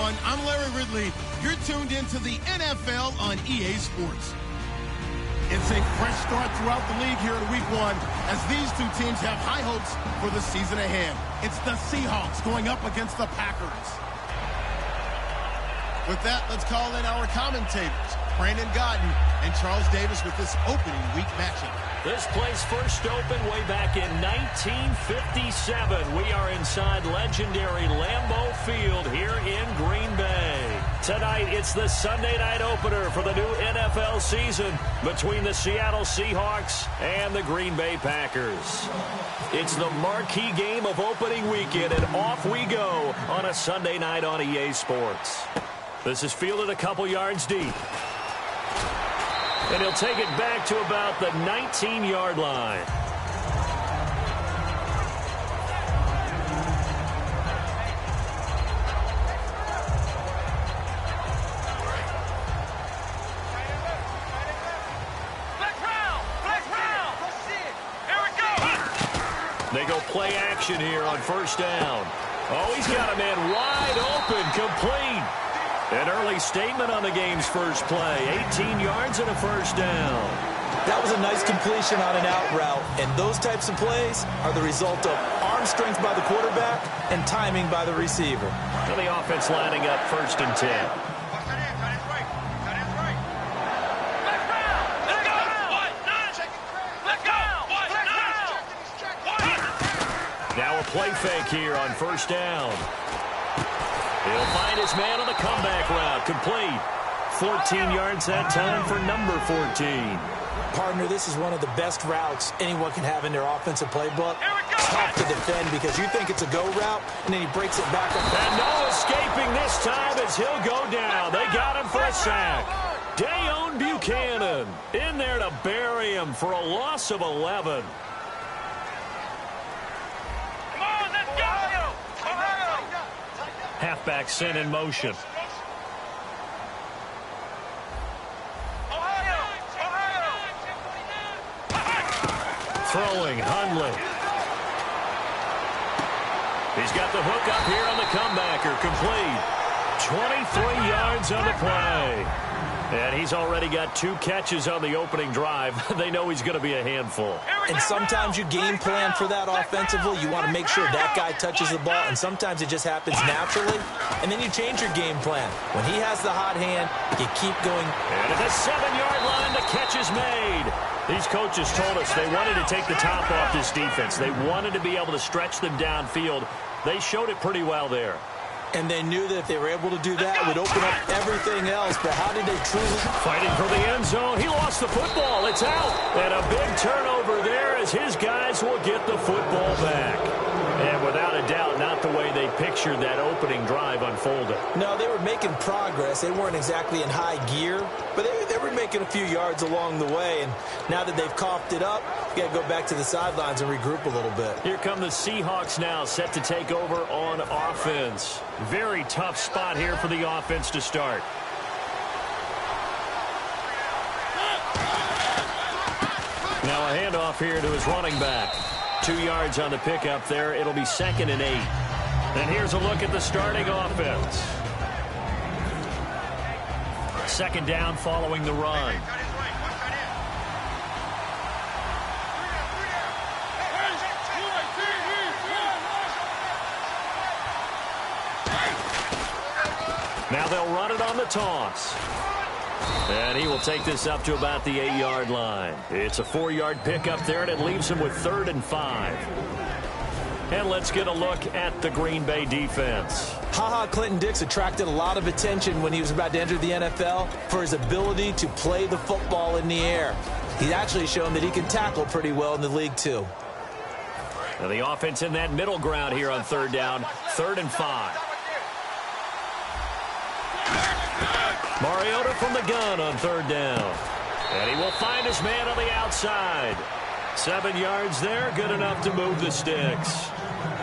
everyone. I'm Larry Ridley. You're tuned into the NFL on EA Sports. It's a fresh start throughout the league here in Week 1 as these two teams have high hopes for the season ahead. It's the Seahawks going up against the Packers. With that, let's call in our commentators, Brandon Godden and Charles Davis, with this opening week matchup. This place first opened way back in 1957. We are inside legendary Lambeau Field here in Green Bay. Tonight, it's the Sunday night opener for the new NFL season between the Seattle Seahawks and the Green Bay Packers. It's the marquee game of opening weekend, and off we go on a Sunday night on EA Sports. This is fielded a couple yards deep. And he'll take it back to about the 19-yard line. They go play action here on first down. Oh, he's got a man wide open, complete. An early statement on the game's first play. 18 yards and a first down. That was a nice completion on an out route. And those types of plays are the result of arm strength by the quarterback and timing by the receiver. So the offense lining up first and 10. Now a play fake here on first down. He'll find his man on the comeback route. Complete. 14 yards that time for number 14. Partner, this is one of the best routes anyone can have in their offensive playbook. Tough to defend because you think it's a go route, and then he breaks it back up. And no escaping this time as he'll go down. They got him for a sack. Dayon Buchanan in there to bury him for a loss of 11. Halfback sent in motion. Throwing, Hundley. He's got the hook up here on the comebacker. Complete. 23 yards on the play. And he's already got 2 catches on the opening drive. They know he's going to be a handful. And sometimes you game plan for that offensively. You want to make sure that guy touches the ball, and sometimes it just happens naturally. And then you change your game plan. When he has the hot hand, you keep going. And at the 7-yard line, the catch is made. These coaches told us they wanted to take the top off this defense. They wanted to be able to stretch them downfield. They showed it pretty well there. And they knew that if they were able to do that, it would open up everything else. But how did they truly... Fighting for the end zone. He lost the football. It's out. And a big turnover there as his guys will get the football back. And without a doubt, not the way they pictured that opening drive unfolded. No, they were making progress. They weren't exactly in high gear, but they were making a few yards along the way. And now that they've coughed it up, you got to go back to the sidelines and regroup a little bit. Here come the Seahawks now, set to take over on offense. Very tough spot here for the offense to start. Now a handoff here to his running back. 2 yards on the pickup there. It'll be 2nd and 8. And here's a look at the starting offense. 2nd down following the run. Now they'll run it on the toss. And he will take this up to about the 8-yard line. It's a 4-yard pickup there, and it leaves him with 3rd and 5. And let's get a look at the Green Bay defense. Clinton-Dix attracted a lot of attention when he was about to enter the NFL for his ability to play the football in the air. He's actually shown that he can tackle pretty well in the league, too. Now the offense in that middle ground here on 3rd down, 3rd and 5. Mariota from the gun on 3rd down. And he will find his man on the outside. 7 yards there, good enough to move the sticks.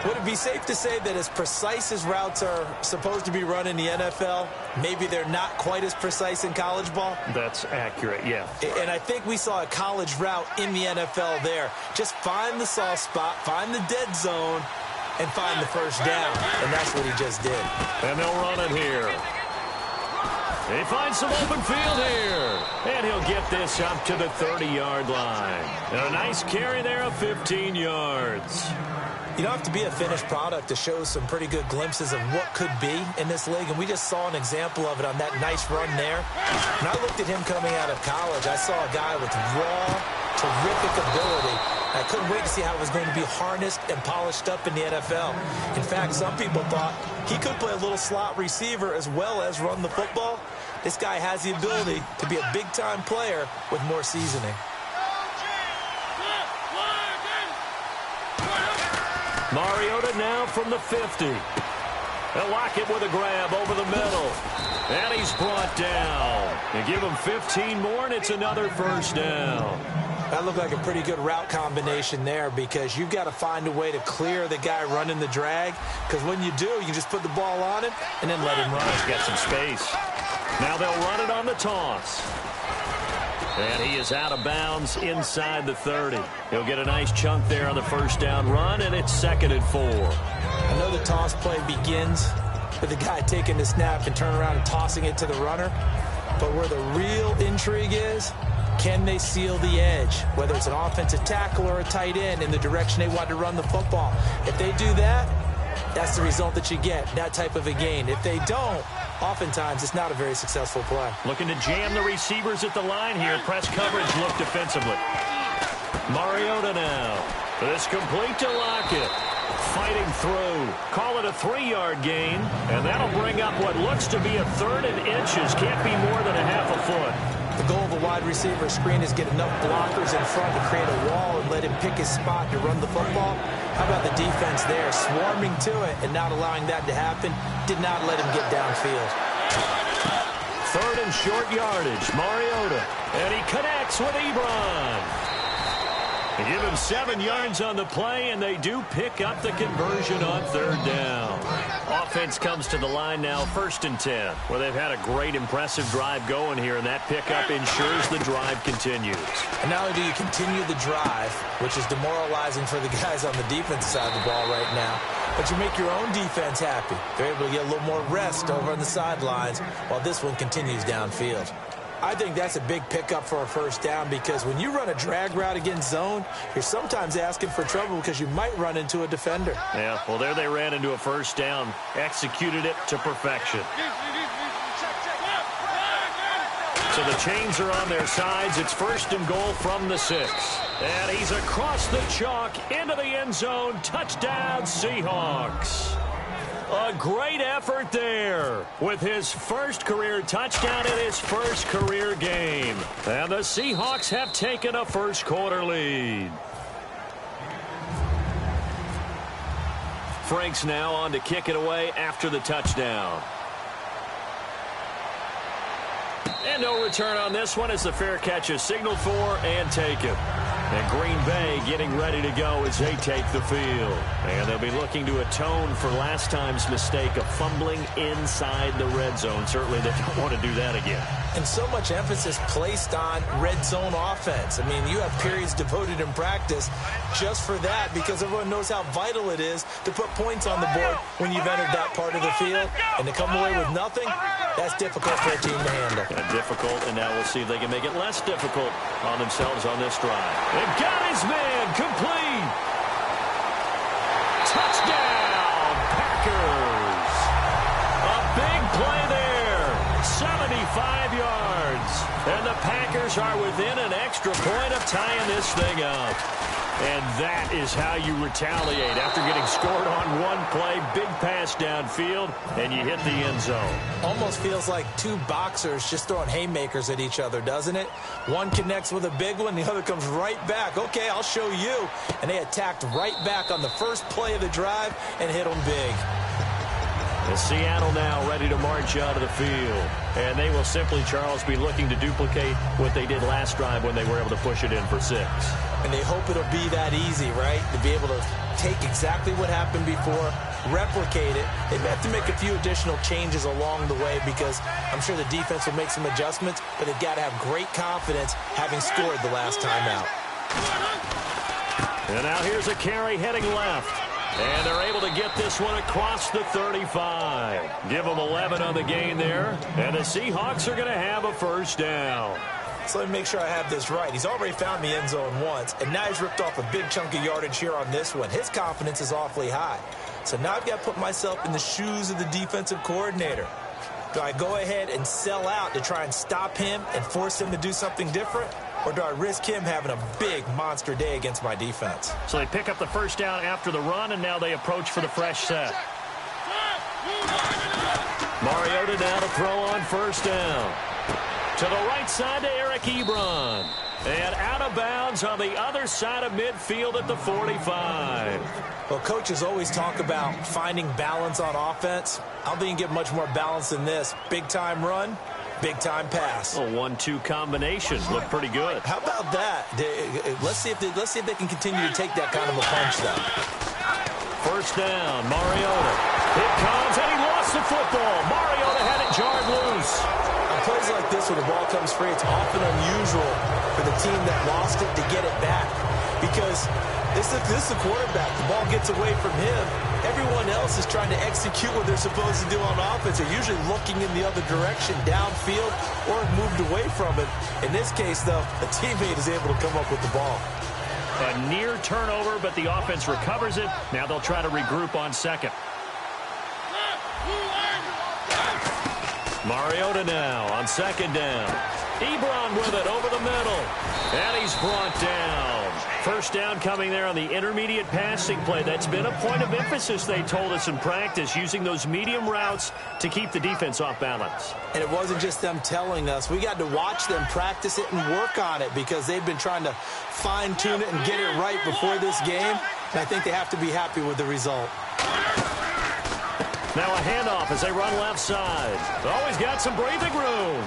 Would it be safe to say that as precise as routes are supposed to be run in the NFL, maybe they're not quite as precise in college ball? That's accurate, yeah. And I think we saw a college route in the NFL there. Just find the soft spot, find the dead zone, and find the first down, and that's what he just did. And they'll run it here. He finds some open field here. And he'll get this up to the 30-yard line. And a nice carry there of 15 yards. You don't have to be a finished product to show some pretty good glimpses of what could be in this league, and we just saw an example of it on that nice run there. When I looked at him coming out of college, I saw a guy with raw, terrific ability. I couldn't wait to see how it was going to be harnessed and polished up in the NFL. In fact, some people thought he could play a little slot receiver as well as run the football. This guy has the ability to be a big-time player with more seasoning. Mariota now from the 50. They'll lock it with a grab over the middle. And he's brought down. They give him 15 more, and it's another first down. That looked like a pretty good route combination there, because you've got to find a way to clear the guy running the drag, because when you do, you just put the ball on him and then let him run. He's got some space. Now they'll run it on the toss. And he is out of bounds inside the 30. He'll get a nice chunk there on the first down run, and it's 2nd and 4. I know the toss play begins with the guy taking the snap and turning around and tossing it to the runner. But where the real intrigue is, can they seal the edge, whether it's an offensive tackle or a tight end, in the direction they want to run the football? If they do that, that's the result that you get, that type of a gain. If they don't, oftentimes it's not a very successful play. Looking to jam the receivers at the line here. Press coverage look defensively. Mariota now. This complete to Lockett. Fighting through. Call it a 3-yard gain. And that'll bring up what looks to be a 3rd and inches. Can't be more than a half a foot. The goal of a wide receiver screen is get enough blockers in front to create a wall and let him pick his spot to run the football. How about the defense there, swarming to it and not allowing that to happen? Did not let him get downfield. 3rd and short yardage, Mariota. And he connects with Ebron. They give him 7 yards on the play, and they do pick up the conversion on 3rd down. Offense comes to the line now, 1st and 10. Well, they've had a great, impressive drive going here, and that pickup ensures the drive continues. And not only do you continue the drive, which is demoralizing for the guys on the defensive side of the ball right now, but you make your own defense happy. They're able to get a little more rest over on the sidelines while this one continues downfield. I think that's a big pickup for a first down, because when you run a drag route against zone, you're sometimes asking for trouble because you might run into a defender. Yeah, well, there they ran into a first down, executed it to perfection. So the chains are on their sides. It's 1st and goal from the 6. And he's across the chalk into the end zone. Touchdown, Seahawks. A great effort there with his first career touchdown in his first career game. And the Seahawks have taken a first-quarter lead. Franks now on to kick it away after the touchdown. And no return on this one as the fair catch is signaled for and taken. And Green Bay getting ready to go as they take the field. And they'll be looking to atone for last time's mistake of fumbling inside the red zone. Certainly they don't want to do that again. And so much emphasis placed on red zone offense. I mean, you have periods devoted in practice just for that, because everyone knows how vital it is to put points on the board when you've entered that part of the field. And to come away with nothing, that's difficult for a team to handle. Difficult, and now we'll see if they can make it less difficult on themselves on this drive. They've got his man complete. Touchdown, Packers. A big play there. 75 yards. And the Packers are within an extra point of tying this thing up. And that is how you retaliate after getting scored on one play. Big pass downfield, and you hit the end zone. Almost feels like two boxers just throwing haymakers at each other, doesn't it? One connects with a big one, the other comes right back. Okay, I'll show you. And they attacked right back on the first play of the drive and hit them big. And Seattle now ready to march out of the field. And they will simply, Charles, be looking to duplicate what they did last drive when they were able to push it in for 6. And they hope it'll be that easy, right? To be able to take exactly what happened before, replicate it. They may have to make a few additional changes along the way, because I'm sure the defense will make some adjustments, but they've got to have great confidence having scored the last time out. And now here's a carry heading left. And they're able to get this one across the 35. Give them 11 on the gain there. And the Seahawks are going to have a first down. So let me make sure I have this right. He's already found the end zone once, and now he's ripped off a big chunk of yardage here on this one. His confidence is awfully high. So now I've got to put myself in the shoes of the defensive coordinator. Do I go ahead and sell out to try and stop him and force him to do something different? Or do I risk him having a big monster day against my defense? So they pick up the first down after the run, and now they approach for the fresh set. Mariota now to throw on first down. To the right side to Eric Ebron. And out of bounds on the other side of midfield at the 45. Well, coaches always talk about finding balance on offense. I don't think you can get much more balance than this. Big-time run, big-time pass. A 1-2 combination. Look pretty good. How about that? Let's see if they can continue to take that kind of a punch, though. First down, Mariota. It comes, and he lost the football. Mariota had it jarred loose. On plays like this where the ball comes free, it's often unusual for the team that lost it to get it back. Because this is the quarterback. The ball gets away from him. Everyone else is trying to execute what they're supposed to do on offense. They're usually looking in the other direction, downfield, or moved away from it. In this case, though, a teammate is able to come up with the ball. A near turnover, but the offense recovers it. Now they'll try to regroup on second. Mariota now on second down. Ebron with it over the middle. And he's brought down. First down coming there on the intermediate passing play. That's been a point of emphasis, they told us in practice, using those medium routes to keep the defense off balance. And it wasn't just them telling us. We got to watch them practice it and work on it because they've been trying to fine-tune it and get it right before this game. And I think they have to be happy with the result. Now a handoff as they run left side. Always got some breathing room.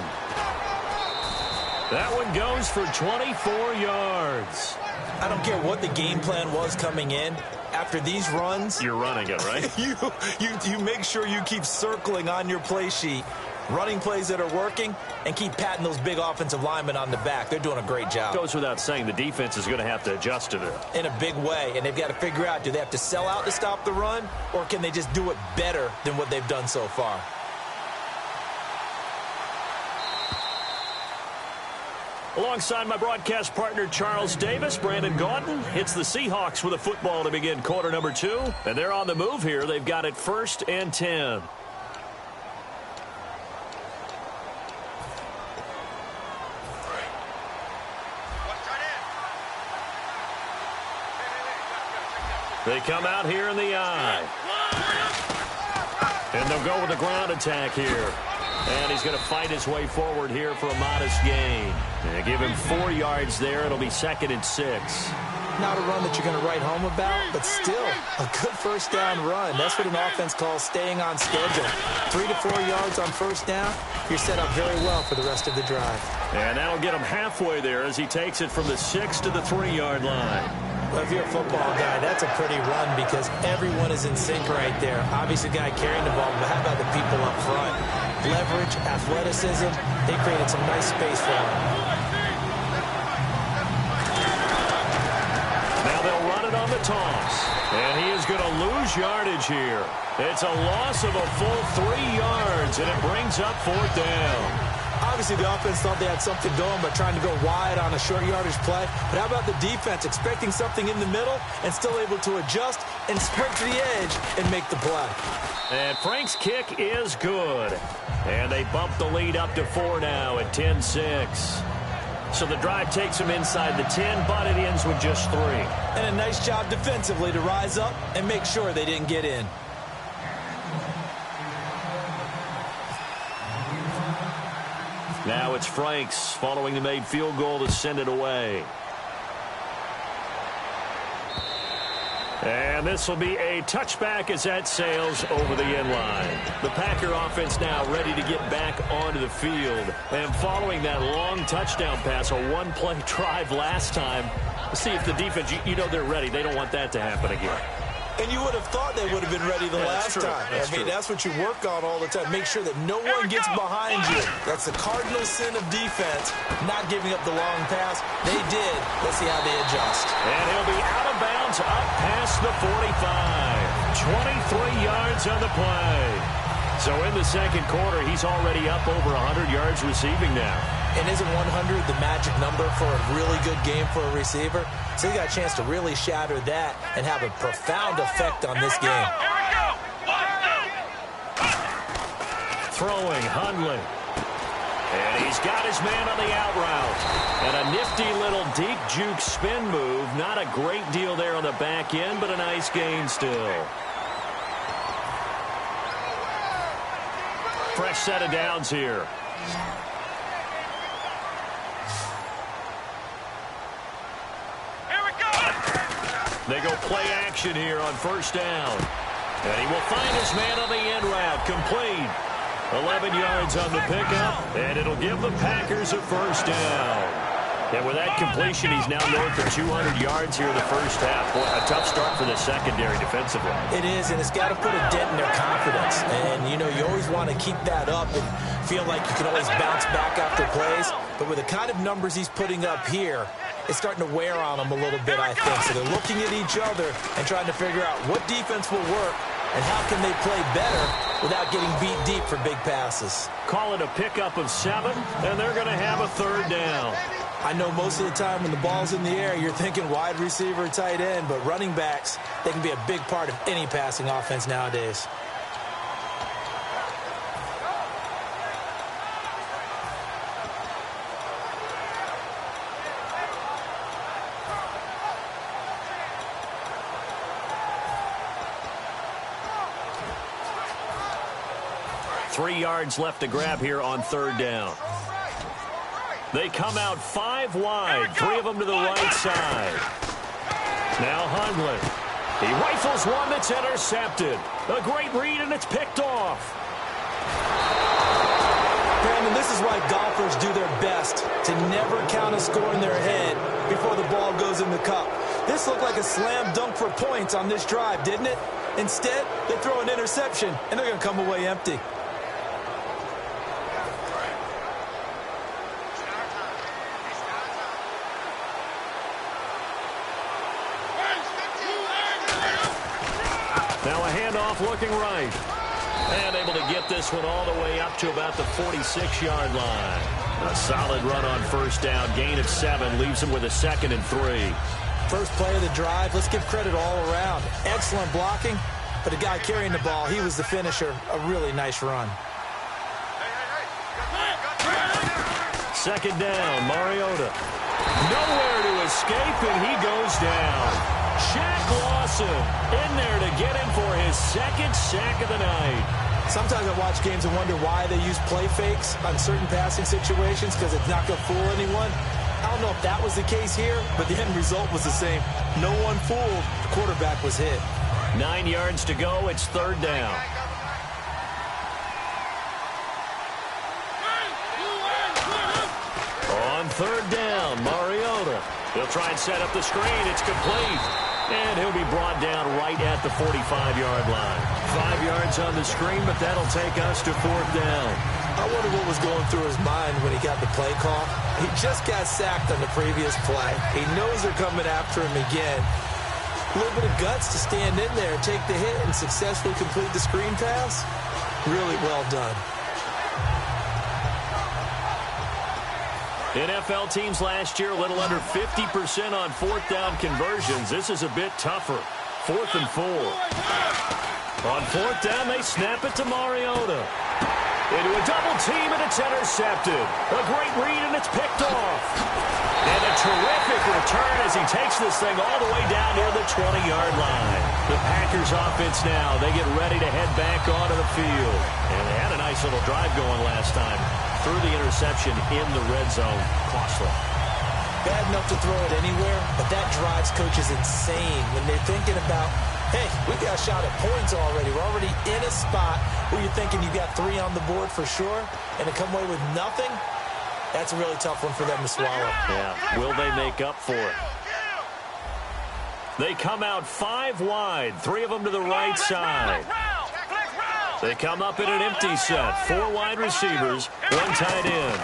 That one goes for 24 yards. I don't care what the game plan was coming in. After these runs, you're running it, right? you make sure you keep circling on your play sheet, running plays that are working, and keep patting those big offensive linemen on the back. They're doing a great job. Goes without saying the defense is going to have to adjust to it. In a big way, and they've got to figure out, do they have to sell out to stop the run, or can they just do it better than what they've done so far? Alongside my broadcast partner, Charles Davis, Brandon Gaudin hits the Seahawks with a football to begin quarter number 2. And they're on the move here. They've got it 1st and 10. They come out here in the eye. And they'll go with the ground attack here. And he's going to fight his way forward here for a modest gain. And give him 4 yards there. It'll be 2nd and 6. Not a run that you're going to write home about, but still a good first down run. That's what an offense calls staying on schedule. 3 to 4 yards on first down. You're set up very well for the rest of the drive. And that'll get him halfway there as he takes it from the 6 to the 3-yard line. Well, if you're a football guy, that's a pretty run because everyone is in sync right there. Obviously, the guy carrying the ball, but how about the people up front? Leverage, athleticism, they created some nice space for him. Now they'll run it on the toss. And he is going to lose yardage here. It's a loss of a full 3 yards, and it brings up 4th down. Obviously, the offense thought they had something going by trying to go wide on a short yardage play. But how about the defense expecting something in the middle and still able to adjust and sprint to the edge and make the play? And Frank's kick is good. And they bump the lead up to 4 now at 10-6. So the drive takes them inside the 10, but it ends with just 3. And a nice job defensively to rise up and make sure they didn't get in. Now it's Franks following the made field goal to send it away. And this will be a touchback as that sails over the end line. The Packer offense now ready to get back onto the field. And following that long touchdown pass, a one-play drive last time, let's see if the defense, you know they're ready. They don't want that to happen again. And you would have thought they would have been ready the last time. That's what you work on all the time. Make sure that no one gets behind you. That's the cardinal sin of defense, not giving up the long pass. They did. Let's see how they adjust. And he'll be out of bounds up past the 45. 23 yards on the play. So in the second quarter, he's already up over 100 yards receiving now. And isn't 100 the magic number for a really good game for a receiver? So he got a chance to really shatter that and have a profound effect on this game. Throwing, Hundley. And he's got his man on the out route. And a nifty little deep juke spin move. Not a great deal there on the back end, but a nice gain still. Fresh set of downs here. They go play action here on first down. And he will find his man on the end route. Complete. 11 yards on the pickup. And it'll give the Packers a first down. And with that completion, he's now north of 200 yards here in the first half. Boy, a tough start for the secondary defensively. It is, and it's got to put a dent in their confidence. And, you know, you always want to keep that up and feel like you can always bounce back after plays. But with the kind of numbers he's putting up here, it's starting to wear on them a little bit, I think. So they're looking at each other and trying to figure out what defense will work and how can they play better without getting beat deep for big passes. Call it a pickup of 7, and they're going to have a third down. I know most of the time when the ball's in the air, you're thinking wide receiver, tight end, but running backs, they can be a big part of any passing offense nowadays. Three yards left to grab here on third down. They come out 5 wide, 3 of them to the right side. Now Hundley. He rifles one that's intercepted. A great read, and it's picked off. Brandon, this is why golfers do their best to never count a score in their head before the ball goes in the cup. This looked like a slam dunk for points on this drive, didn't it? Instead, they throw an interception, and they're going to come away empty. Now a handoff looking right. And able to get this one all the way up to about the 46-yard line. A solid run on first down. Gain of 7 leaves him with a 2nd and 3. First play of the drive, let's give credit all around. Excellent blocking, but the guy carrying the ball, he was the finisher. A really nice run. Second down, Mariota. Nowhere to escape, and he goes down. Shaq Lawson in there to get him for his 2nd sack of the night. Sometimes I watch games and wonder why they use play fakes on certain passing situations, because it's not going to fool anyone. I don't know if that was the case here, but the end result was the same. No one fooled. The quarterback was hit. 9 yards to go. It's third down. On third down, Mariota. He'll try and set up the screen. It's complete. And he'll be brought down right at the 45-yard line. 5 yards on the screen, but that'll take us to fourth down. I wonder what was going through his mind when he got the play call. He just got sacked on the previous play. He knows they're coming after him again. A little bit of guts to stand in there, take the hit, and successfully complete the screen pass. Really well done. NFL teams last year a little under 50% on fourth down conversions. This is a bit tougher. 4th and 4. On fourth down, they snap it to Mariota. Into a double team, and it's intercepted. A great read, and it's picked off. And a terrific return as he takes this thing all the way down near the 20-yard line. The Packers offense now, they get ready to head back onto the field. And they had a nice little drive going last time. Through the interception in the red zone. Costly. Bad enough to throw it anywhere, but that drives coaches insane when they're thinking about, hey, we got a shot at points already. We're already in a spot where you're thinking you got 3 on the board for sure, and to come away with nothing, that's a really tough one for them to swallow. Yeah, will they make up for it? They come out 5 wide, 3 of them to the right side. They come up in an empty set. 4 wide receivers, 1 tight end.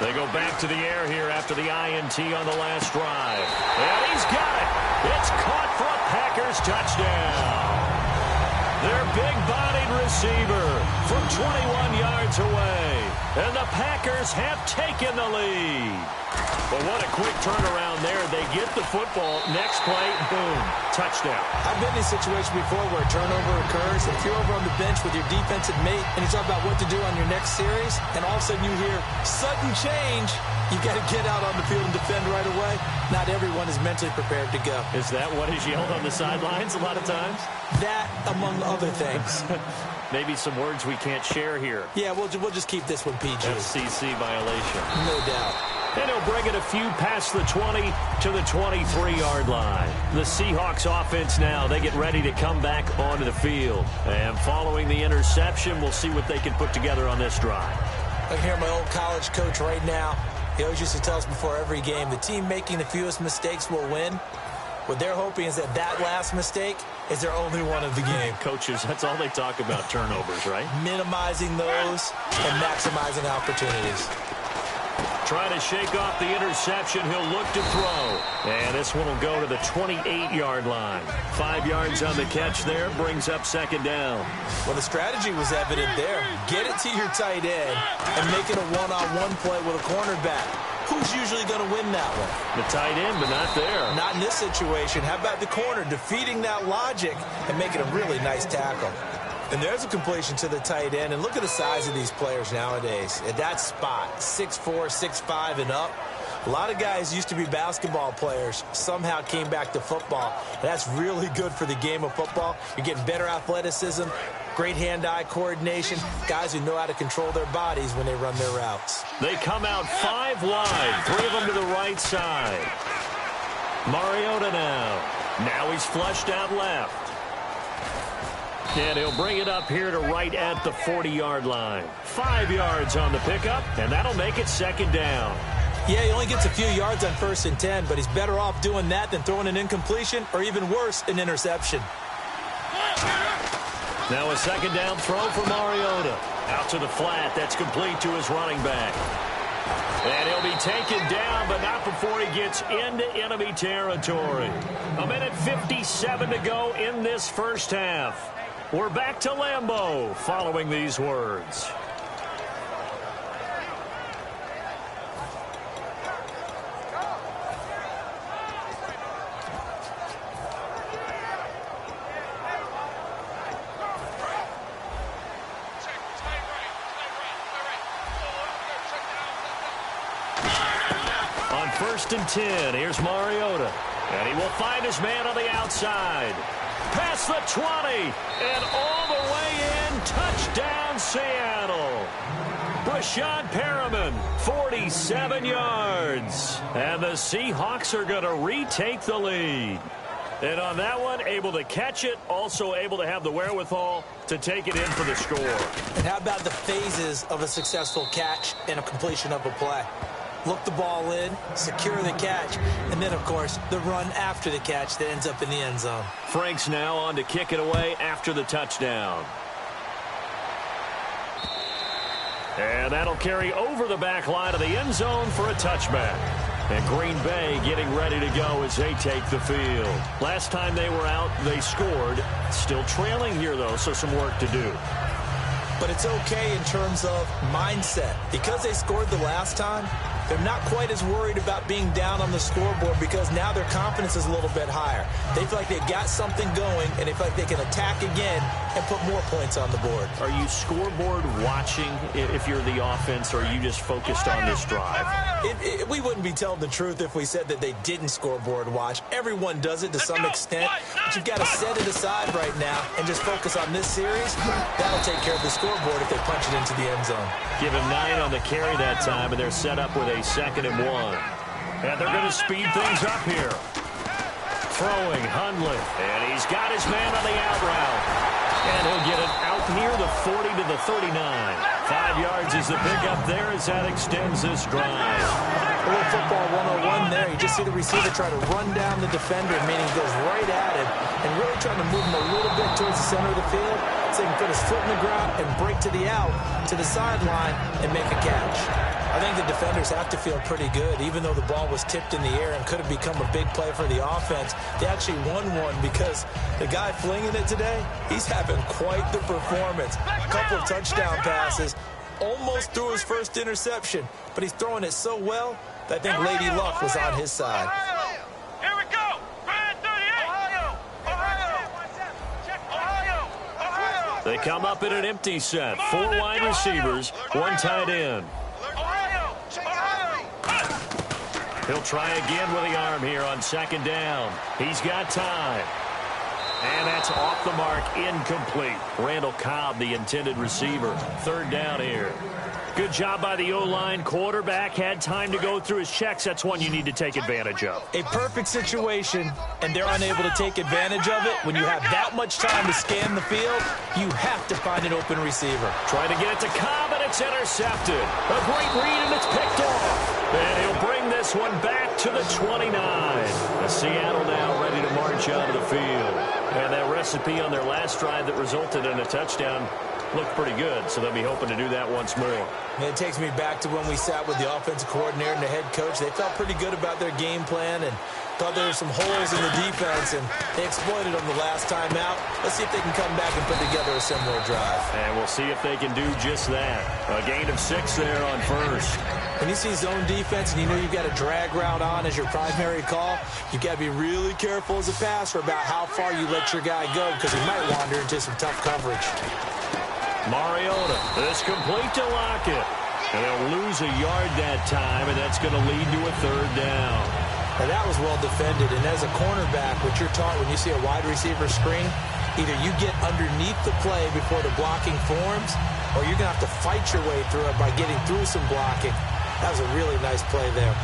They go back to the air here after the INT on the last drive. And he's got it. It's caught for a Packers touchdown. Their big-bodied receiver from 21 yards away. And the Packers have taken the lead. But what a quick turnaround there. They get the football. Next play, boom, touchdown. I've been in a situation before where a turnover occurs, and if you're over on the bench with your defensive mate and you talk about what to do on your next series, and all of a sudden you hear sudden change, you got to get out on the field and defend right away. Not everyone is mentally prepared to go. Is that what is yelled on the sidelines a lot of times? That, among other things. Maybe some words we can't share here. Yeah, we'll just keep this one PG. FCC violation. No doubt. And he'll bring it a few past the 20 to the 23-yard line. The Seahawks offense now, they get ready to come back onto the field. And following the interception, we'll see what they can put together on this drive. I can hear my old college coach right now. He always used to tell us before every game, the team making the fewest mistakes will win. What they're hoping is that last mistake is their only one of the game. Coaches, that's all they talk about, turnovers, right? Minimizing those and maximizing opportunities. Trying to shake off the interception. He'll look to throw. And this one will go to the 28-yard line. 5 yards on the catch there. Brings up second down. Well, the strategy was evident there. Get it to your tight end and make it a one-on-one play with a cornerback. Who's usually going to win that one? The tight end, but not there. Not in this situation. How about the corner defeating that logic and making a really nice tackle? And there's a completion to the tight end. And look at the size of these players nowadays. At that spot, 6'4", 6'5", and up. A lot of guys used to be basketball players, somehow came back to football. And that's really good for the game of football. You're getting better athleticism, great hand-eye coordination, guys who know how to control their bodies when they run their routes. They come out 5 wide, 3 of them to the right side. Mariota now. Now he's flushed out left. And he'll bring it up here to right at the 40-yard line. 5 yards on the pickup, and that'll make it second down. Yeah, he only gets a few yards on 1st and 10, but he's better off doing that than throwing an incompletion or even worse, an interception. Now a second down throw for Mariota. Out to the flat. That's complete to his running back. And he'll be taken down, but not before he gets into enemy territory. 1:57 to go in this first half. We're back to Lambeau following these words. On 1st and 10, here's Mariota. And he will find his man on the outside. Past the 20, and all the way in, touchdown Seattle. Brashad Perriman, 47 yards. And the Seahawks are going to retake the lead. And on that one, able to catch it, also able to have the wherewithal to take it in for the score. And how about the phases of a successful catch and a completion of a play? Look the ball in, secure the catch, and then, of course, the run after the catch that ends up in the end zone. Franks now on to kick it away after the touchdown. And that'll carry over the back line of the end zone for a touchback. And Green Bay getting ready to go as they take the field. Last time they were out, they scored. Still trailing here, though, so some work to do. But it's okay in terms of mindset. Because they scored the last time, they're not quite as worried about being down on the scoreboard because now their confidence is a little bit higher. They feel like they've got something going, and they feel like they can attack again and put more points on the board. Are you scoreboard watching if you're the offense, or are you just focused on this drive? We wouldn't be telling the truth if we said that they didn't scoreboard watch. Everyone does it to some extent, but you've got to set it aside right now and just focus on this series. That'll take care of the scoreboard if they punch it into the end zone. Give him 9 on the carry that time, and they're set up with a 2nd and 1. And they're going to speed things up here. Throwing, Hundley, and he's got his man on the out route. And he'll get it out near the 40 to the 39. 5 yards is the pickup there as that extends this drive. A little football 101 there. You just see the receiver try to run down the defender, meaning he goes right at him, and really trying to move him a little bit towards the center of the field so he can put his foot in the ground and break to the out, to the sideline, and make a catch. I think the defenders have to feel pretty good. Even though the ball was tipped in the air and could have become a big play for the offense, they actually won one because the guy flinging it today, he's having quite the performance. A couple of touchdown passes, almost threw his first interception, but he's throwing it so well that I think Lady Luck was on his side. Here we go. They come up in an empty set. 4 wide receivers, 1 tight end. He'll try again with the arm here on 2nd down. He's got time. And that's off the mark, incomplete. Randall Cobb, the intended receiver. 3rd down here. Good job by the O-line. Quarterback had time to go through his checks. That's one you need to take advantage of. A perfect situation, and they're unable to take advantage of it. When you have that much time to scan the field, you have to find an open receiver. Trying to get it to Cobb, and it's intercepted. A great read, and it's picked off. And he'll bring this one back to the 29. Seattle now ready to march out of the field. And that recipe on their last drive that resulted in a touchdown looked pretty good, so they'll be hoping to do that once more. And it takes me back to when we sat with the offensive coordinator and the head coach. They felt pretty good about their game plan and thought there were some holes in the defense, and they exploited them the last time out. Let's see if they can come back and put together a similar drive. And we'll see if they can do just that. A gain of 6 there on 1st. When you see zone defense and you know you've got a drag route on as your primary call, you've got to be really careful as a passer about how far you let your guy go because he might wander into some tough coverage. Mariota, this complete to Lockett. And they'll lose a yard that time, and that's going to lead to a 3rd down. Now that was well defended, and as a cornerback, what you're taught when you see a wide receiver screen, either you get underneath the play before the blocking forms, or you're going to have to fight your way through it by getting through some blocking. That was a really nice play there.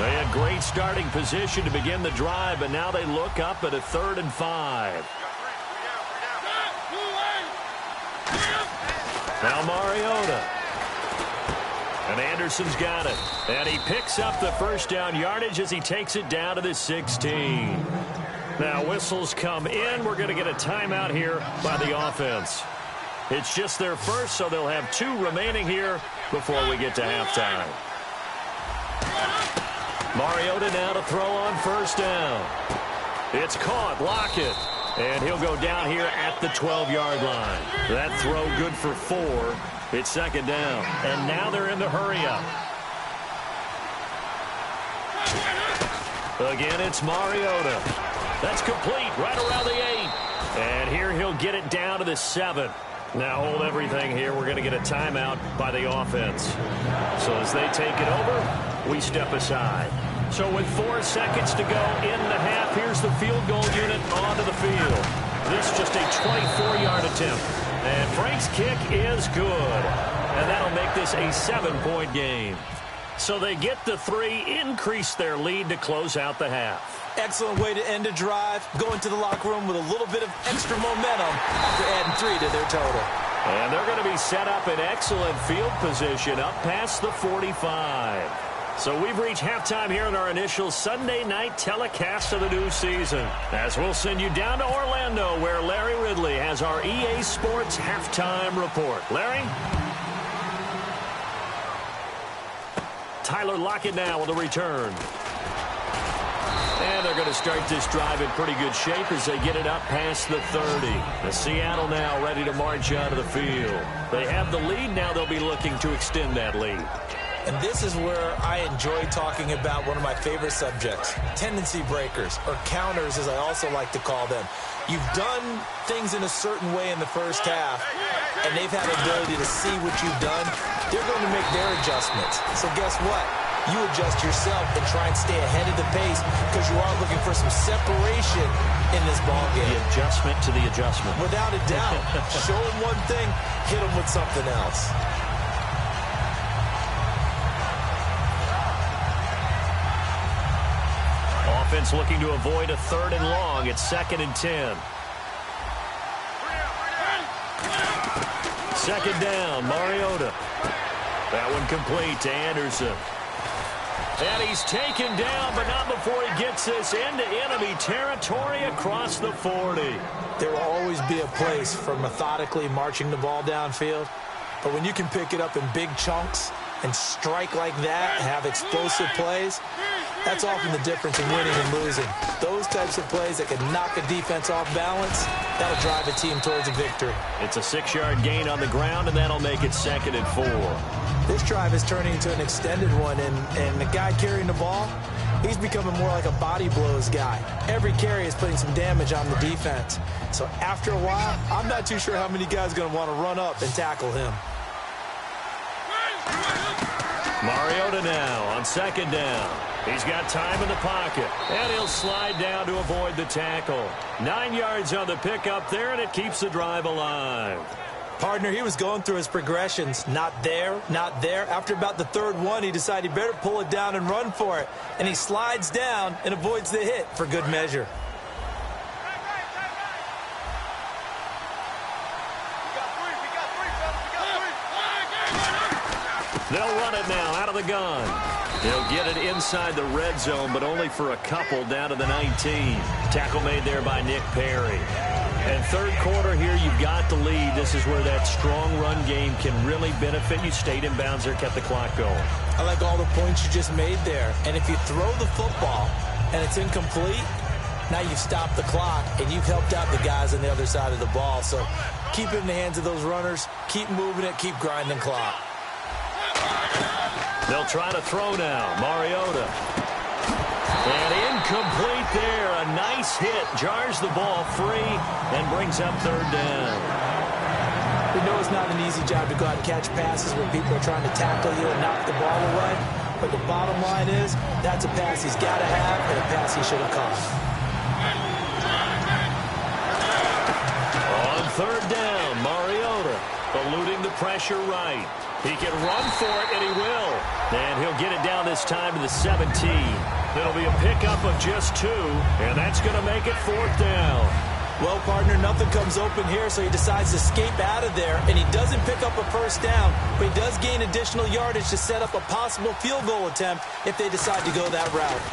They had great starting position to begin the drive, but now they look up at a 3rd and 5. Now Mariota. And Anderson's got it. And he picks up the 1st down yardage as he takes it down to the 16. Now whistles come in. We're going to get a timeout here by the offense. It's just their first, so they'll have 2 remaining here before we get to halftime. Mariota now to throw on 1st down. It's caught. Lockett. And he'll go down here at the 12-yard line. That throw good for 4. It's 2nd down. And now they're in the hurry-up. Again, it's Mariota. That's complete right around the 8. And here he'll get it down to the 7. Now hold everything here. We're going to get a timeout by the offense. So as they take it over, we step aside. So with 4 seconds to go in the half, here's the field goal unit onto the field. This just a 24-yard attempt. And Frank's kick is good. And that'll make this a 7-point game. So they get the 3, increase their lead to close out the half. Excellent way to end a drive. Go into the locker room with a little bit of extra momentum after adding 3 to their total. And they're going to be set up in excellent field position up past the 45. So we've reached halftime here in our initial Sunday night telecast of the new season. As we'll send you down to Orlando, where Larry Ridley has our EA Sports halftime report. Larry? Tyler Lockett now with a return. And they're going to start this drive in pretty good shape as they get it up past the 30. The Seattle now ready to march out of the field. They have the lead. Now they'll be looking to extend that lead. And this is where I enjoy talking about one of my favorite subjects, tendency breakers, or counters as I also like to call them. You've done things in a certain way in the first half, and they've had the ability to see what you've done. They're going to make their adjustments. So guess what? You adjust yourself and try and stay ahead of the pace because you are looking for some separation in this ballgame. The adjustment to the adjustment. Without a doubt. Show them one thing, hit them with something else. Offense looking to avoid a 3rd and long. It's 2nd and 10. 2nd down, Mariota. That one complete to Anderson. And he's taken down, but not before he gets this into enemy territory across the 40. There will always be a place for methodically marching the ball downfield, But when you can pick it up in big chunks and strike like that, have explosive plays, that's often the difference in winning and losing. Those types of plays that can knock a defense off balance, that'll drive a team towards a victory. It's a 6-yard gain on the ground, and that'll make it 2nd and 4. This drive is turning into an extended one, and the guy carrying the ball, he's becoming more like a body blows guy. Every carry is putting some damage on the defense. So after a while, I'm not too sure how many guys are going to want to run up and tackle him. Mariota now on 2nd down. He's got time in the pocket, and he'll slide down to avoid the tackle. 9 yards on the pickup there, and it keeps the drive alive. Partner, he was going through his progressions. Not there, not there. After about the 3rd one, he decided he better pull it down and run for it. And he slides down and avoids the hit for good measure. They'll run it now out of the gun. They'll get it inside the red zone, but only for a couple down to the 19. Tackle made there by Nick Perry. And 3rd quarter here, you've got the lead. This is where that strong run game can really benefit you. Stayed in bounds there, kept the clock going. I like all the points you just made there. And if you throw the football and it's incomplete, now you've stopped the clock and you've helped out the guys on the other side of the ball. So keep it in the hands of those runners. Keep moving it. Keep grinding clock. They'll try to throw now. Mariota. And incomplete there. A nice hit. Jars the ball free and brings up 3rd down. We know it's not an easy job to go out and catch passes when people are trying to tackle you and knock the ball away. But the bottom line is that's a pass he's got to have and a pass he should have caught. On 3rd down, Mariota eluding the pressure right. He can run for it, and he will. And he'll get it down this time to the 17. It'll be a pickup of just 2, and that's going to make it 4th down. Well, partner, nothing comes open here, so he decides to escape out of there, and he doesn't pick up a 1st down, but he does gain additional yardage to set up a possible field goal attempt if they decide to go that route.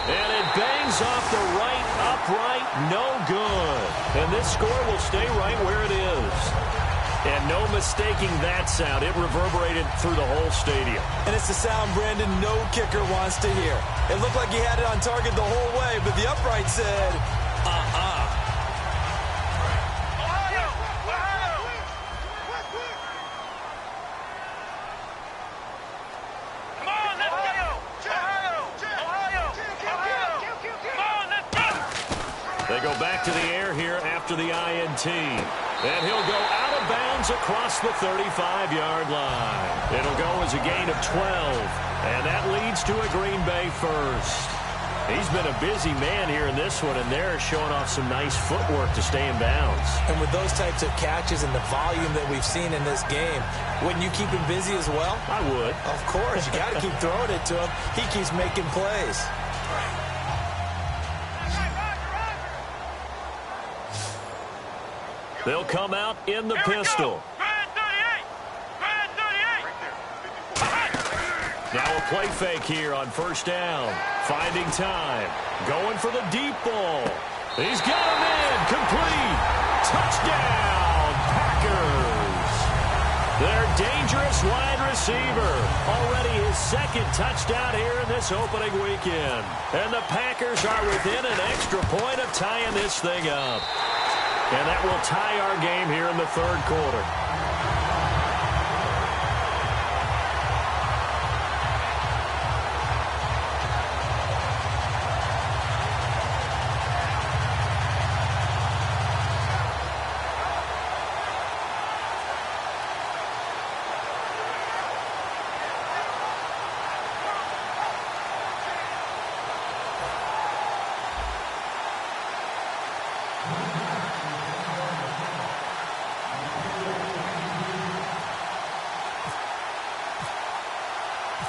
And it bangs off the right upright, no good. And this score will stay right where it is. And no mistaking that sound. It reverberated through the whole stadium. And it's the sound Brandon no kicker wants to hear. It looked like he had it on target the whole way, but the upright said, They go back to the air here after the INT. And he'll go out of bounds across the 35-yard line. It'll go as a gain of 12. And that leads to a Green Bay first. He's been a busy man here in this one, and they're showing off some nice footwork to stay in bounds. And with those types of catches and the volume that we've seen in this game, wouldn't you keep him busy as well? I would. Of course. You got to keep throwing it to him. He keeps making plays. They'll come out in the pistol. Now a play fake here on 1st down. Finding time. Going for the deep ball. He's got him in. Complete. Touchdown, Packers. Their dangerous wide receiver. Already his 2nd touchdown here in this opening weekend. And the Packers are within an extra point of tying this thing up. And that will tie our game here in the 3rd quarter.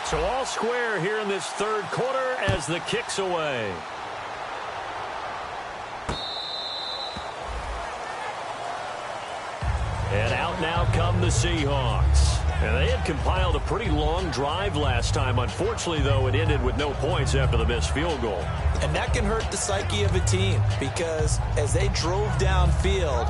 So all square here in this 3rd quarter as the kick's away. And out now come the Seahawks. And they had compiled a pretty long drive last time. Unfortunately, though, it ended with no points after the missed field goal. And that can hurt the psyche of a team because as they drove downfield,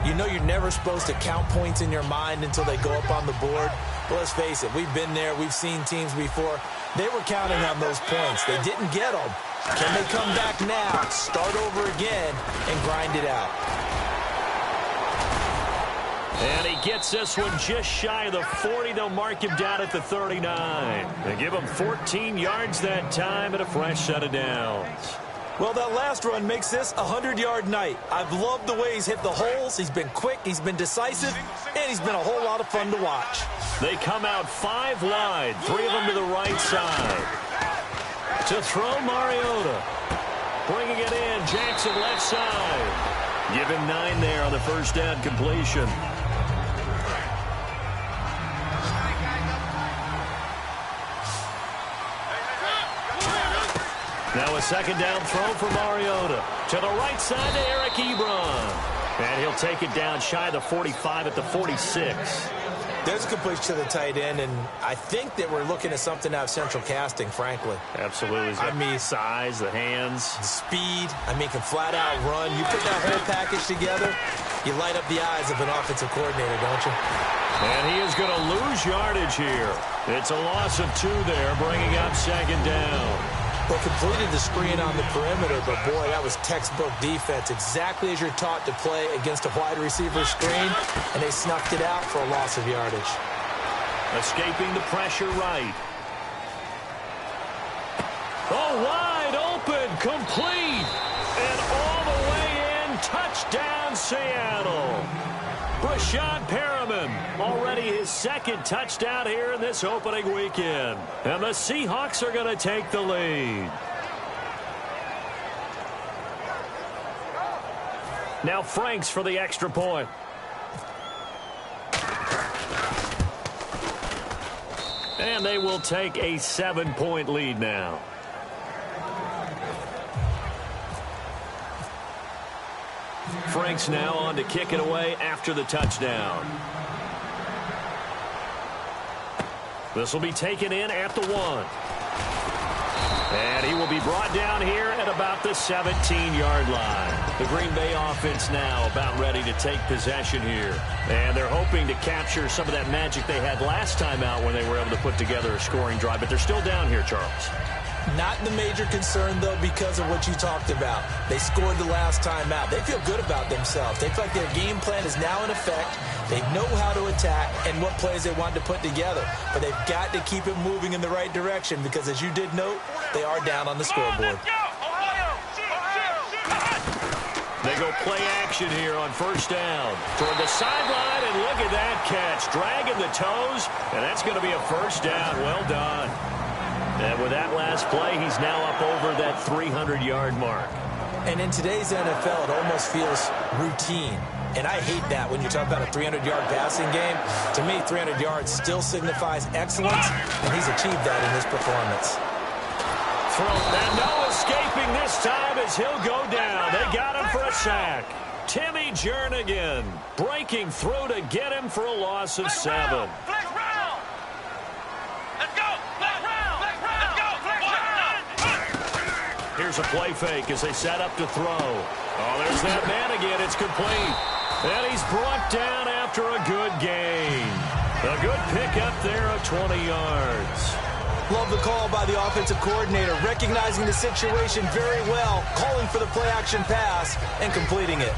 You know you're never supposed to count points in your mind until they go up on the board. But let's face it, we've been there. We've seen teams before. They were counting on those points. They didn't get them. Can they come back now, start over again, and grind it out? And he gets this one just shy of the 40. They'll mark him down at the 39. They give him 14 yards that time and a fresh set of downs. Well, that last run makes this a 100-yard night. I've loved the way he's hit the holes. He's been quick, he's been decisive, and he's been a whole lot of fun to watch. They come out 5 wide, 3 of them to the right side. To throw, Mariota. Bringing it in, Jackson left side. Give him 9 there on the first down completion. Now a second down throw for Mariota. To the right side to Eric Ebron. And he'll take it down shy of the 45 at the 46. There's a completion to the tight end, and I think that we're looking at something out of central casting, frankly. Absolutely. I mean, size, the hands. The speed. I mean, can flat out run. You put that whole package together, you light up the eyes of an offensive coordinator, don't you? And he is going to lose yardage here. It's a loss of 2 there, bringing up second down. Well, completed the screen on the perimeter, but boy, that was textbook defense. Exactly as you're taught to play against a wide receiver screen, and they snuffed it out for a loss of yardage. Escaping the pressure right. Oh, wide open, complete, and all the way in, touchdown Seattle. Brashad Perriman, already his second touchdown here in this opening weekend. And the Seahawks are going to take the lead. Now Franks for the extra point. And they will take a 7-point lead now. Franks now on to kick it away after the touchdown. This will be taken in at the 1. And he will be brought down here at about the 17-yard line. The Green Bay offense now about ready to take possession here. And they're hoping to capture some of that magic they had last time out when they were able to put together a scoring drive. But they're still down here, Charles. Not the major concern, though, because of what you talked about. They scored the last time out. They feel good about themselves. They feel like their game plan is now in effect. They know how to attack and what plays they want to put together. But they've got to keep it moving in the right direction because, as you did note, they are down on the scoreboard. They go play action here on first down. Toward the sideline, and look at that catch. Dragging the toes, and that's going to be a first down. Well done. And with that last play, he's now up over that 300-yard mark. And in today's NFL, it almost feels routine. And I hate that when you talk about a 300-yard passing game. To me, 300 yards still signifies excellence, and he's achieved that in this performance. And no escaping this time as he'll go down. They got him for a sack. Timmy Jernigan breaking through to get him for a loss of 7. Here's a play fake as they set up to throw. Oh, there's that man again. It's complete. And he's brought down after a good gain. A good pickup there of 20 yards. Love the call by the offensive coordinator, recognizing the situation very well, calling for the play-action pass, and completing it.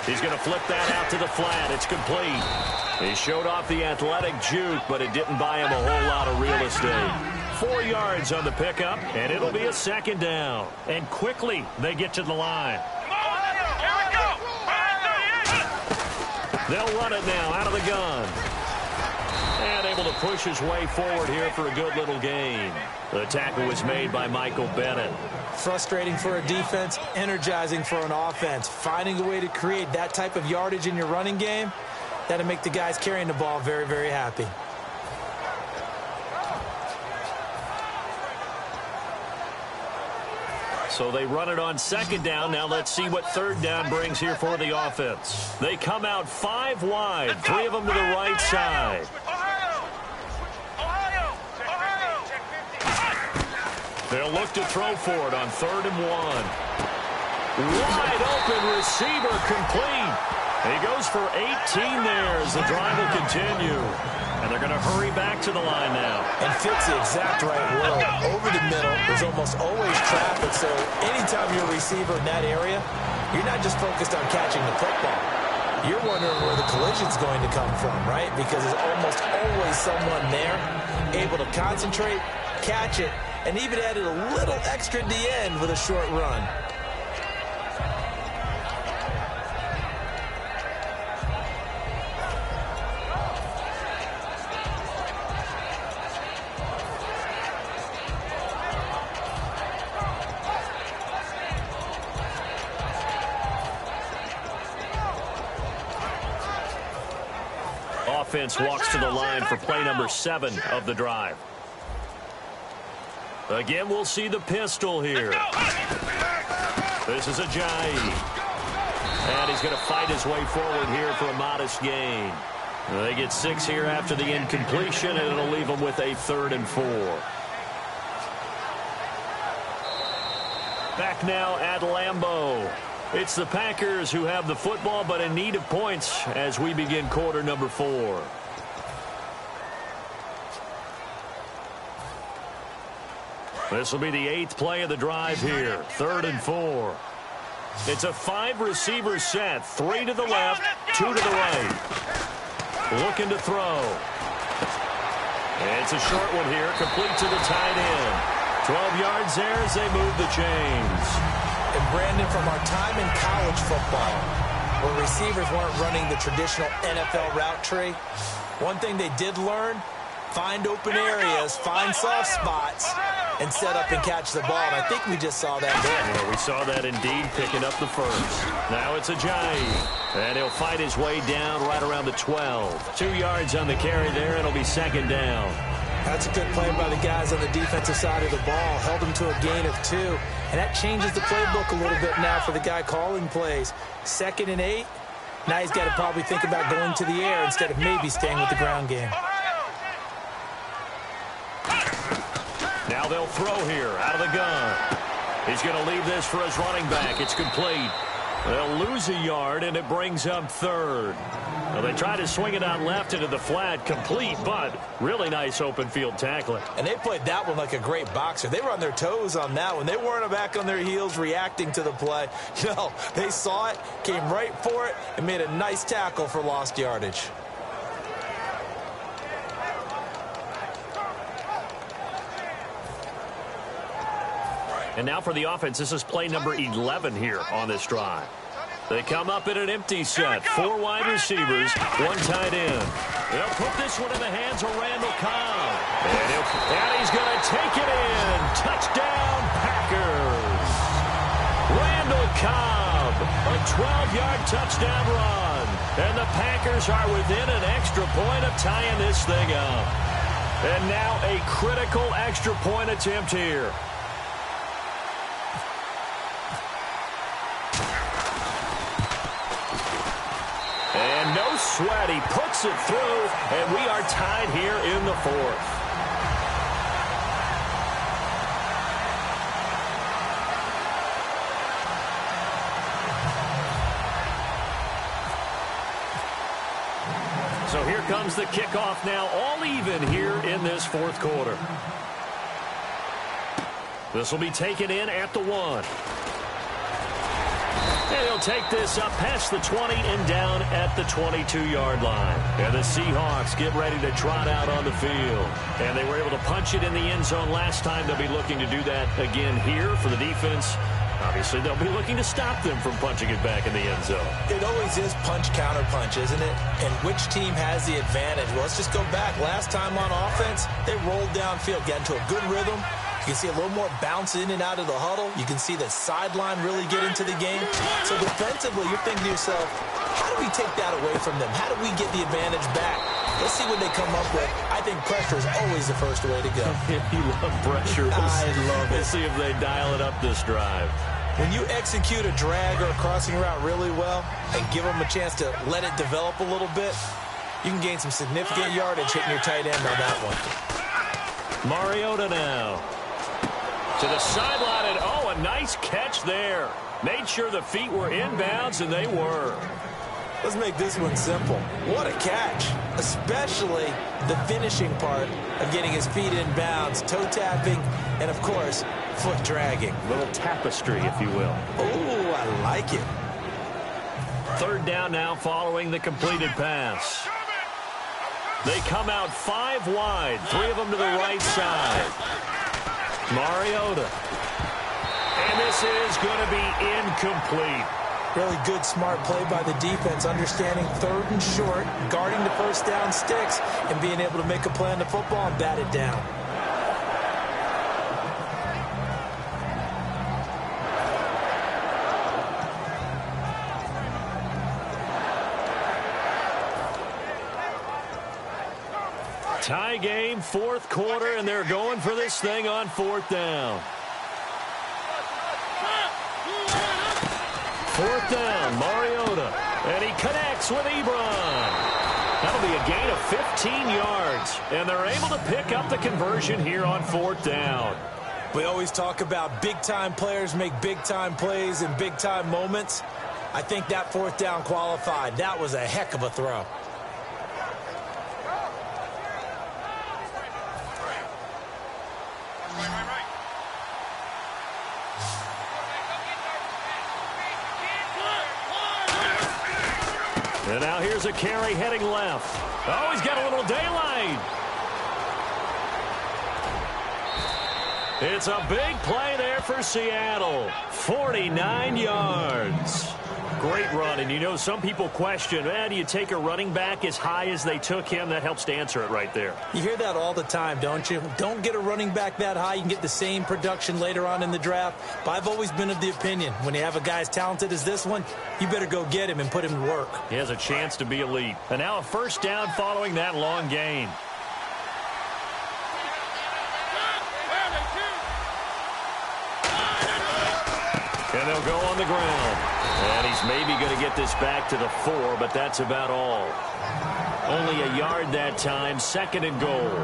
He's going to flip that out to the flat. It's complete. He showed off the athletic juke, but it didn't buy him a whole lot of real estate. 4 yards on the pickup, and it'll be a second down. And quickly, they get to the line. They'll run it now out of the gun. And able to push his way forward here for a good little gain. The tackle was made by Michael Bennett. Frustrating for a defense, energizing for an offense. Finding a way to create that type of yardage in your running game, that'll make the guys carrying the ball very, very happy. So they run it on second down. Now let's see what third down brings here for the offense. They come out 5 wide, 3 of them to the right side. They'll look to throw for it on 3rd and 1. Wide open receiver complete. He goes for 18 there as the drive will continue. And they're going to hurry back to the line now. And fits the exact right word. Over the middle, there's almost always traffic. So anytime you're a receiver in that area, you're not just focused on catching the football. You're wondering where the collision's going to come from, right? Because there's almost always someone there able to concentrate, catch it, and even added a little extra at the end with a short run. Offense walks to the line for play number 7 of the drive. Again, we'll see the pistol here. This is Ajayi. And he's going to fight his way forward here for a modest gain. They get 6 here after the incompletion, and it'll leave them with a 3rd and 4. Back now at Lambeau. It's the Packers who have the football, but in need of points as we begin quarter number 4. This will be the 8th play of the drive here. 3rd and 4. It's a 5-receiver set. 3 to the left, 2 to the right. Looking to throw. It's a short one here, complete to the tight end. 12 yards there as they move the chains. And Brandon, from our time in college football, where receivers weren't running the traditional NFL route tree, one thing they did learn, find open areas, find soft spots, and set up and catch the ball. And I think we just saw that there. Yeah, we saw that indeed, picking up the first. Now it's Ajayi, and he'll fight his way down right around the 12. 2 yards on the carry there, and it'll be 2nd down. That's a good play by the guys on the defensive side of the ball. Held him to a gain of 2. And that changes the playbook a little bit now for the guy calling plays. 2nd and 8. Now he's got to probably think about going to the air instead of maybe staying with the ground game. Now they'll throw here out of the gun. He's going to leave this for his running back. It's complete. They'll lose a yard, and it brings up 3rd. Well, they try to swing it out left into the flat, complete, but really nice open field tackling. And they played that one like a great boxer. They were on their toes on that one. They weren't back on their heels reacting to the play. No, they saw it, came right for it, and made a nice tackle for lost yardage. And now for the offense, this is play number 11 here on this drive. They come up in an empty set. 4 wide receivers, 1 tight end. They'll put this one in the hands of Randall Cobb. And he's going to take it in. Touchdown, Packers. Randall Cobb, a 12-yard touchdown run. And the Packers are within an extra point of tying this thing up. And now a critical extra point attempt here. And no sweat, he puts it through, and we are tied here in the 4th. So here comes the kickoff now, all even here in this 4th quarter. This will be taken in at the 1. And he'll take this up past the 20 and down at the 22-yard line. And the Seahawks get ready to trot out on the field. And they were able to punch it in the end zone last time. They'll be looking to do that again here for the defense. Obviously, they'll be looking to stop them from punching it back in the end zone. It always is punch-counter-punch, isn't it? And which team has the advantage? Well, let's just go back. Last time on offense, they rolled downfield, got into a good rhythm. You can see a little more bounce in and out of the huddle. You can see the sideline really get into the game. So defensively, you're thinking to yourself, how do we take that away from them? How do we get the advantage back? Let's see what they come up with. I think pressure is always the first way to go. You love pressure. I love it. We'll see if they dial it up this drive. When you execute a drag or a crossing route really well and give them a chance to let it develop a little bit, you can gain some significant yardage hitting your tight end on that one. Mariota now. To the sideline, and oh, a nice catch there. Made sure the feet were inbounds, and they were. Let's make this one simple. What a catch, especially the finishing part of getting his feet in bounds, toe tapping, and, of course, foot dragging. Little tapestry, if you will. Oh, I like it. Third down now following the completed pass. They come out 5 wide, 3 of them to the right side. Mariota. And this is going to be incomplete. Really good, smart play by the defense, understanding third and short, guarding the first down sticks, and being able to make a play on the football and bat it down. Tie game, fourth quarter, and they're going for this thing on fourth down. Fourth down, Mariota, and he connects with Ebron. That'll be a gain of 15 yards, and they're able to pick up the conversion here on fourth down. We always talk about big-time players make big-time plays in big-time moments. I think that fourth down qualified. That was a heck of a throw. And now here's a carry heading left. Oh, he's got a little daylight. It's a big play there for Seattle. 49 yards. Great run, and you know some people question, do you take a running back as high as they took him? That helps to answer it right there. You hear that all the time, don't you? Don't get a running back that high. You can get the same production later on in the draft. But I've always been of the opinion, when you have a guy as talented as this one, you better go get him and put him to work. He has a chance to be elite. And now a first down following that long gain. And they'll go on the ground. And he's maybe going to get this back to the 4, but that's about all. Only a yard that time, second and goal.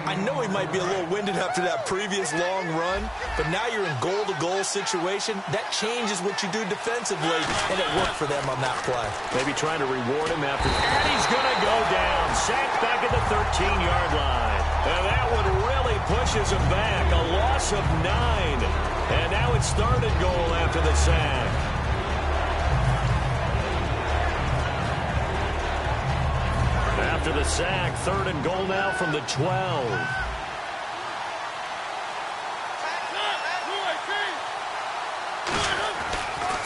I know he might be a little winded after that previous long run, but now you're in goal-to-goal situation. That changes what you do defensively, and it worked for them on that play. Maybe trying to reward him after. And he's going to go down. Sacked back at the 13-yard line. And that one really pushes him back. A loss of 9. And now it's third and goal after the sack. After the sack, third and goal now from the 12.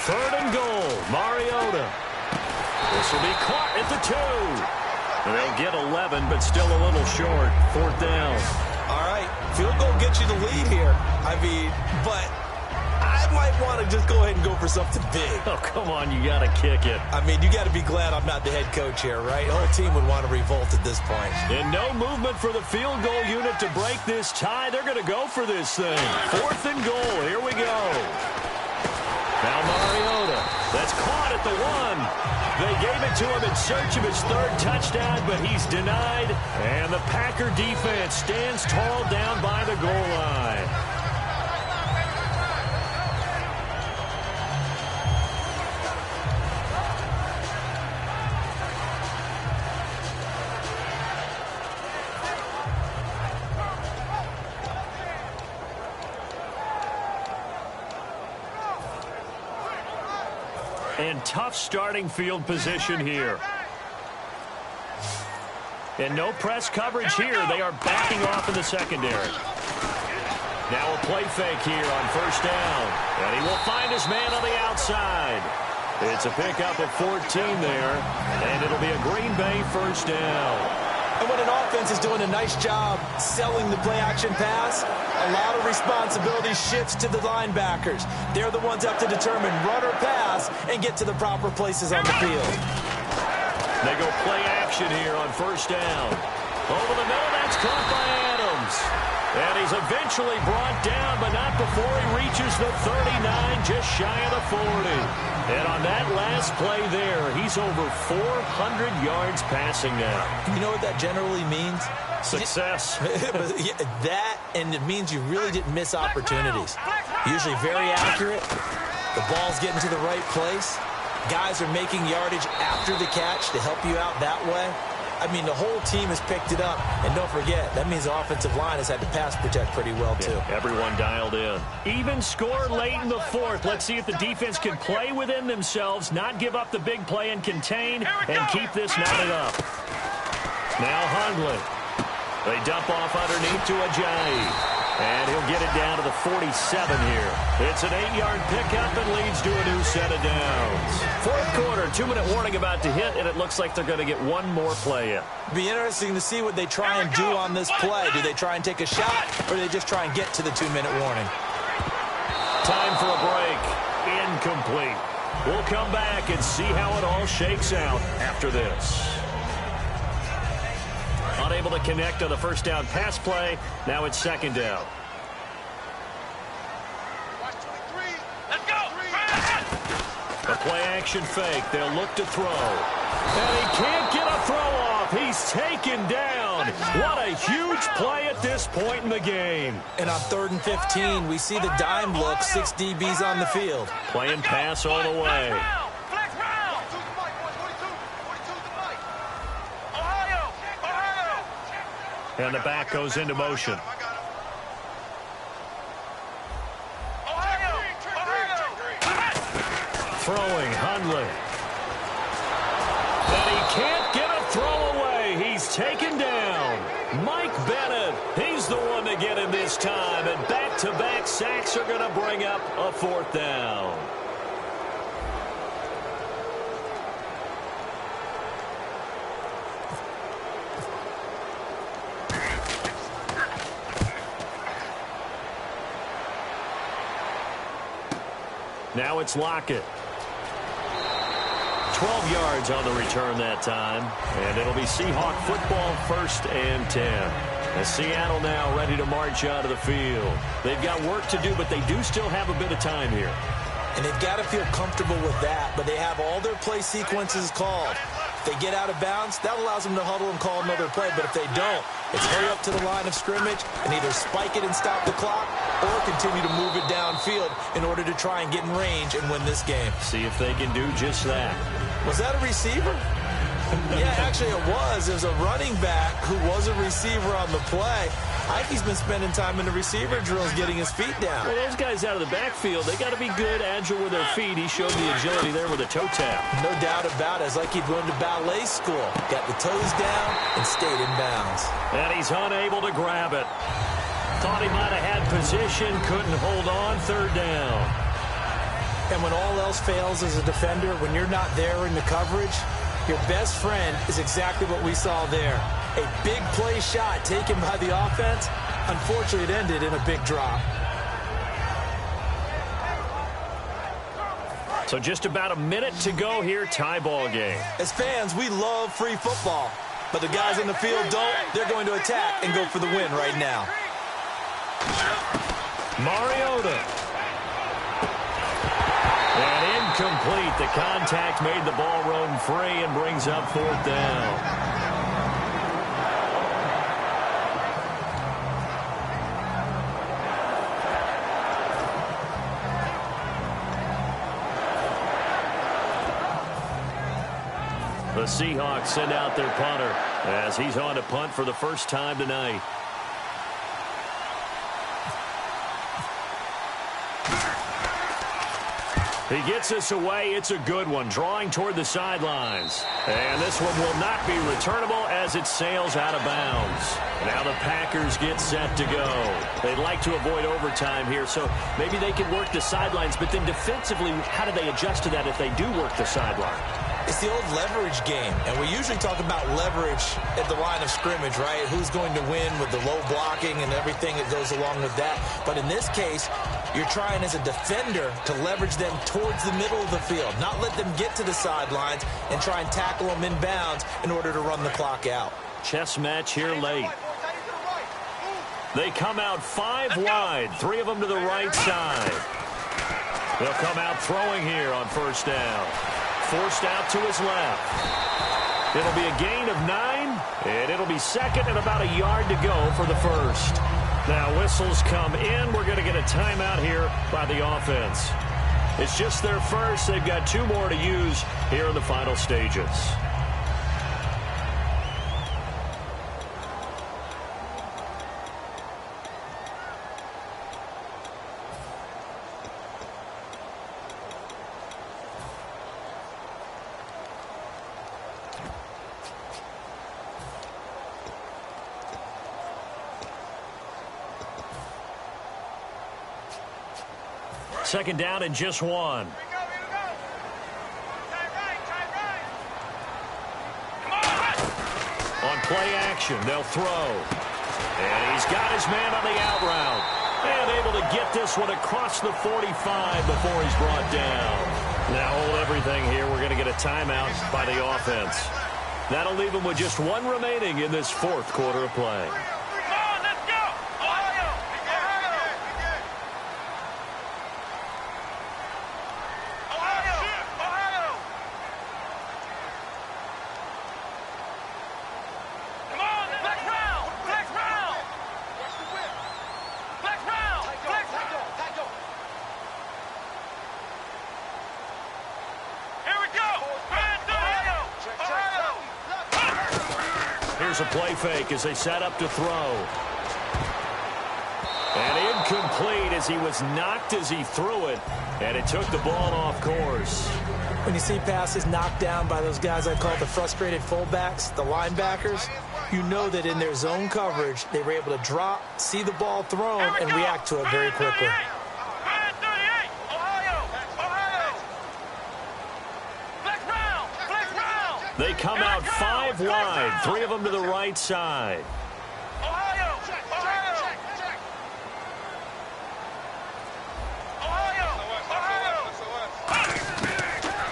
Third and goal, Mariota. This will be caught at the 2. And they'll get 11, but still a little short. Fourth down. All right, field goal gets you the lead here. I mean, but I might want to just go ahead and go for something big. Oh, come on, you got to kick it. I mean, you got to be glad I'm not the head coach here, right? The whole team would want to revolt at this point. And no movement for the field goal unit to break this tie. They're going to go for this thing. Fourth and goal. Here we go. Now Mariota. That's caught at the 1. They gave it to him in search of his third touchdown, but he's denied. And the Packer defense stands tall down by the goal line. And tough starting field position here. And no press coverage here. They are backing off in the secondary. Now a play fake here on first down. And he will find his man on the outside. It's a pickup of 14 there. And it'll be a Green Bay first down. And when an offense is doing a nice job selling the play-action pass, a lot of responsibility shifts to the linebackers. They're the ones that have to determine run or pass and get to the proper places on the field. They go play action here on first down. Over the middle, that's caught by Adams. And he's eventually brought down, but not before he reaches the 39, just shy of the 40. And on that last play there, he's over 400 yards passing now. You know what that generally means? Success. That, and it means you really didn't miss opportunities. Usually very accurate. The ball's getting to the right place. Guys are making yardage after the catch to help you out that way. I mean, the whole team has picked it up. And don't forget, that means the offensive line has had to pass protect pretty well, too. Yeah, everyone dialed in. Even score late in the fourth. Let's see if the defense can play within themselves, not give up the big play and contain, and keep this knotted up. Now Hundley. They dump off underneath to Ajayi. And he'll get it down to the 47 here. It's an 8-yard pickup and leads to a new set of downs. Fourth quarter, 2-minute warning about to hit, and it looks like they're going to get one more play in. Be interesting to see what they try and do on this play. Do they try and take a shot, or do they just try and get to the 2-minute warning? Time for a break. Incomplete. We'll come back and see how it all shakes out after this. Unable to connect on the first down pass play. Now it's second down. Let's go. A play action fake. They'll look to throw. And he can't get a throw off. He's taken down. What a huge play at this point in the game. And on 3rd and 15, we see the dime look, 6 DBs on the field. Playing pass all the way. And the back goes into motion. Throwing, Hundley. And he can't get a throw away. He's taken down. Mike Bennett, he's the one to get him this time. And back-to-back sacks are going to bring up a 4th down. Now it's Lockett. 12 yards on the return that time. And it'll be Seahawk football, 1st and 10. As Seattle now ready to march out of the field. They've got work to do, but they do still have a bit of time here. And they've got to feel comfortable with that, but they have all their play sequences called. If they get out of bounds, that allows them to huddle and call another play. But if they don't, it's hurry up to the line of scrimmage and either spike it and stop the clock or continue to move it downfield in order to try and get in range and win this game. See if they can do just that. Was that a receiver? Yeah, actually it was. It was a running back who was a receiver on the play. Heike's been spending time in the receiver drills getting his feet down. Well, those guys out of the backfield, they got to be good, agile with their feet. He showed the agility there with a toe tap. No doubt about it. It's like he'd gone to ballet school. Got the toes down and stayed in bounds. And he's unable to grab it. Thought he might have had position, couldn't hold on, 3rd down. And when all else fails as a defender, when you're not there in the coverage, your best friend is exactly what we saw there. A big play shot taken by the offense. Unfortunately, it ended in a big drop. So just about a minute to go here, tie ball game. As fans, we love free football. But the guys in the field don't. They're going to attack and go for the win right now. Mariota. And incomplete. The contact made the ball roam free and brings up 4th down. The Seahawks send out their punter as he's on to punt for the first time tonight. He gets us away. It's a good one, drawing toward the sidelines. And this one will not be returnable as it sails out of bounds. Now the Packers get set to go. They'd like to avoid overtime here, so maybe they can work the sidelines, but then defensively, how do they adjust to that if they do work the sideline? It's the old leverage game, and we usually talk about leverage at the line of scrimmage, right? Who's going to win with the low blocking and everything that goes along with that. But in this case, you're trying as a defender to leverage them towards the middle of the field, not let them get to the sidelines and try and tackle them inbounds in order to run the clock out. Chess match here late. They come out 5 wide, 3 of them to the right side. They'll come out throwing here on first down. Forced out to his left. It'll be a gain of 9, and it'll be second and about a yard to go for the first. Now whistles come in. We're going to get a timeout here by the offense. It's just their first. They've got 2 more to use here in the final stages. Second down and just 1. Here we go. Time right. Come on. On play action, they'll throw. And he's got his man on the out route. And able to get this one across the 45 before he's brought down. Now hold everything here. We're going to get a timeout by the offense. That'll leave them with just 1 remaining in this 4th quarter of play. Come on, let's go. Ohio. Come on, flex round. Here we go. Ohio. Here's a play fake as they set up to throw. And incomplete as he was knocked as he threw it. And it took the ball off course. When you see passes knocked down by those guys I call the frustrated fullbacks, the linebackers, you know that in their zone coverage, they were able to drop, see the ball thrown, and react to it very quickly. They come out 5 wide, 3 of them to the right side.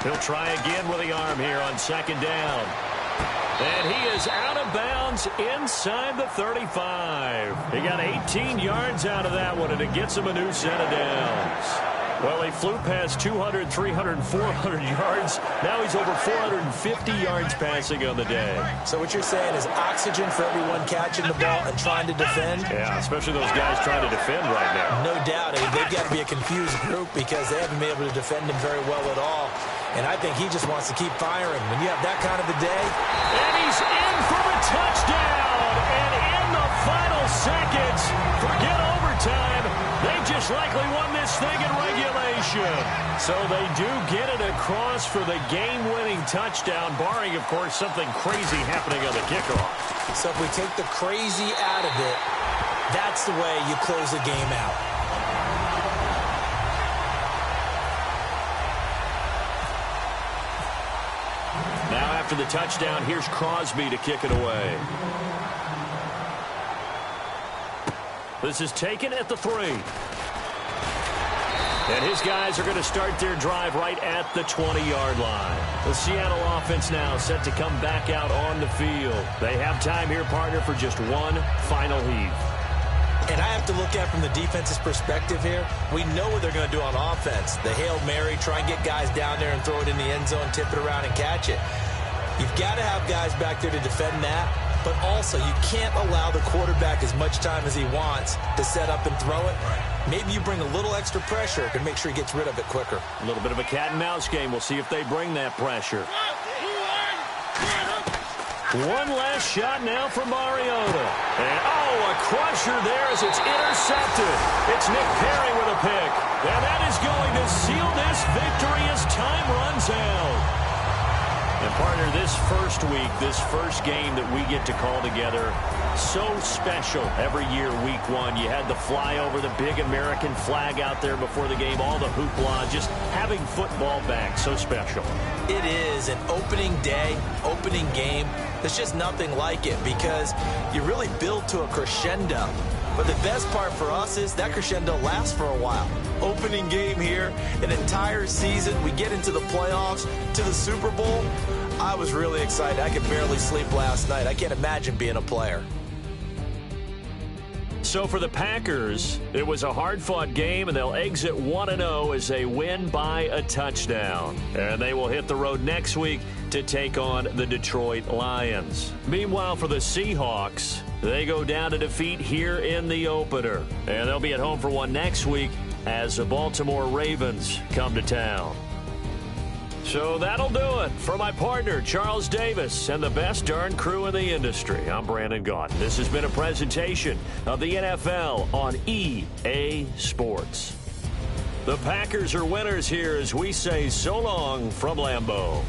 He'll try again with the arm here on second down. And he is out of bounds inside the 35. He got 18 yards out of that one, and it gets him a new set of downs. Well, he flew past 200, 300, 400 yards. Now he's over 450 yards passing on the day. So what you're saying is oxygen for everyone catching the ball and trying to defend? Yeah, especially those guys trying to defend right now. No doubt. They've got to be a confused group because they haven't been able to defend him very well at all. And I think he just wants to keep firing. When you have that kind of a day. And he's in for a touchdown. And in the final seconds, forget overtime. They just likely won this thing in regulation. So they do get it across for the game-winning touchdown, barring, of course, something crazy happening on the kickoff. So if we take the crazy out of it, that's the way you close the game out. Now after the touchdown, here's Crosby to kick it away. This is taken at the 3. And his guys are going to start their drive right at the 20-yard line. The Seattle offense now set to come back out on the field. They have time here, partner, for just one final heave. And I have to look at it from the defense's perspective here. We know what they're going to do on offense. The Hail Mary, try and get guys down there and throw it in the end zone, tip it around and catch it. You've got to have guys back there to defend that. But also, you can't allow the quarterback as much time as he wants to set up and throw it. Maybe you bring a little extra pressure to make sure he gets rid of it quicker. A little bit of a cat and mouse game. We'll see if they bring that pressure. One last shot now for Mariota. And, a crusher there as it's intercepted. It's Nick Perry with a pick. And that is going to seal this victory as time runs out. And partner, this first week, this first game that we get to call together, so special every year, week one. You had the flyover, the big American flag out there before the game, all the hoopla, just having football back, so special. It is an opening day, opening game. There's just nothing like it because you really build to a crescendo. But the best part for us is that crescendo lasts for a while. Opening game here, an entire season. We get into the playoffs, to the Super Bowl. I was really excited. I could barely sleep last night. I can't imagine being a player. So for the Packers, it was a hard-fought game, and they'll exit 1-0 as they win by a touchdown. And they will hit the road next week to take on the Detroit Lions. Meanwhile, for the Seahawks, they go down to defeat here in the opener. And they'll be at home for one next week as the Baltimore Ravens come to town. So that'll do it for my partner, Charles Davis, and the best darn crew in the industry. I'm Brandon Gaunt. This has been a presentation of the NFL on EA Sports. The Packers are winners here as we say so long from Lambeau.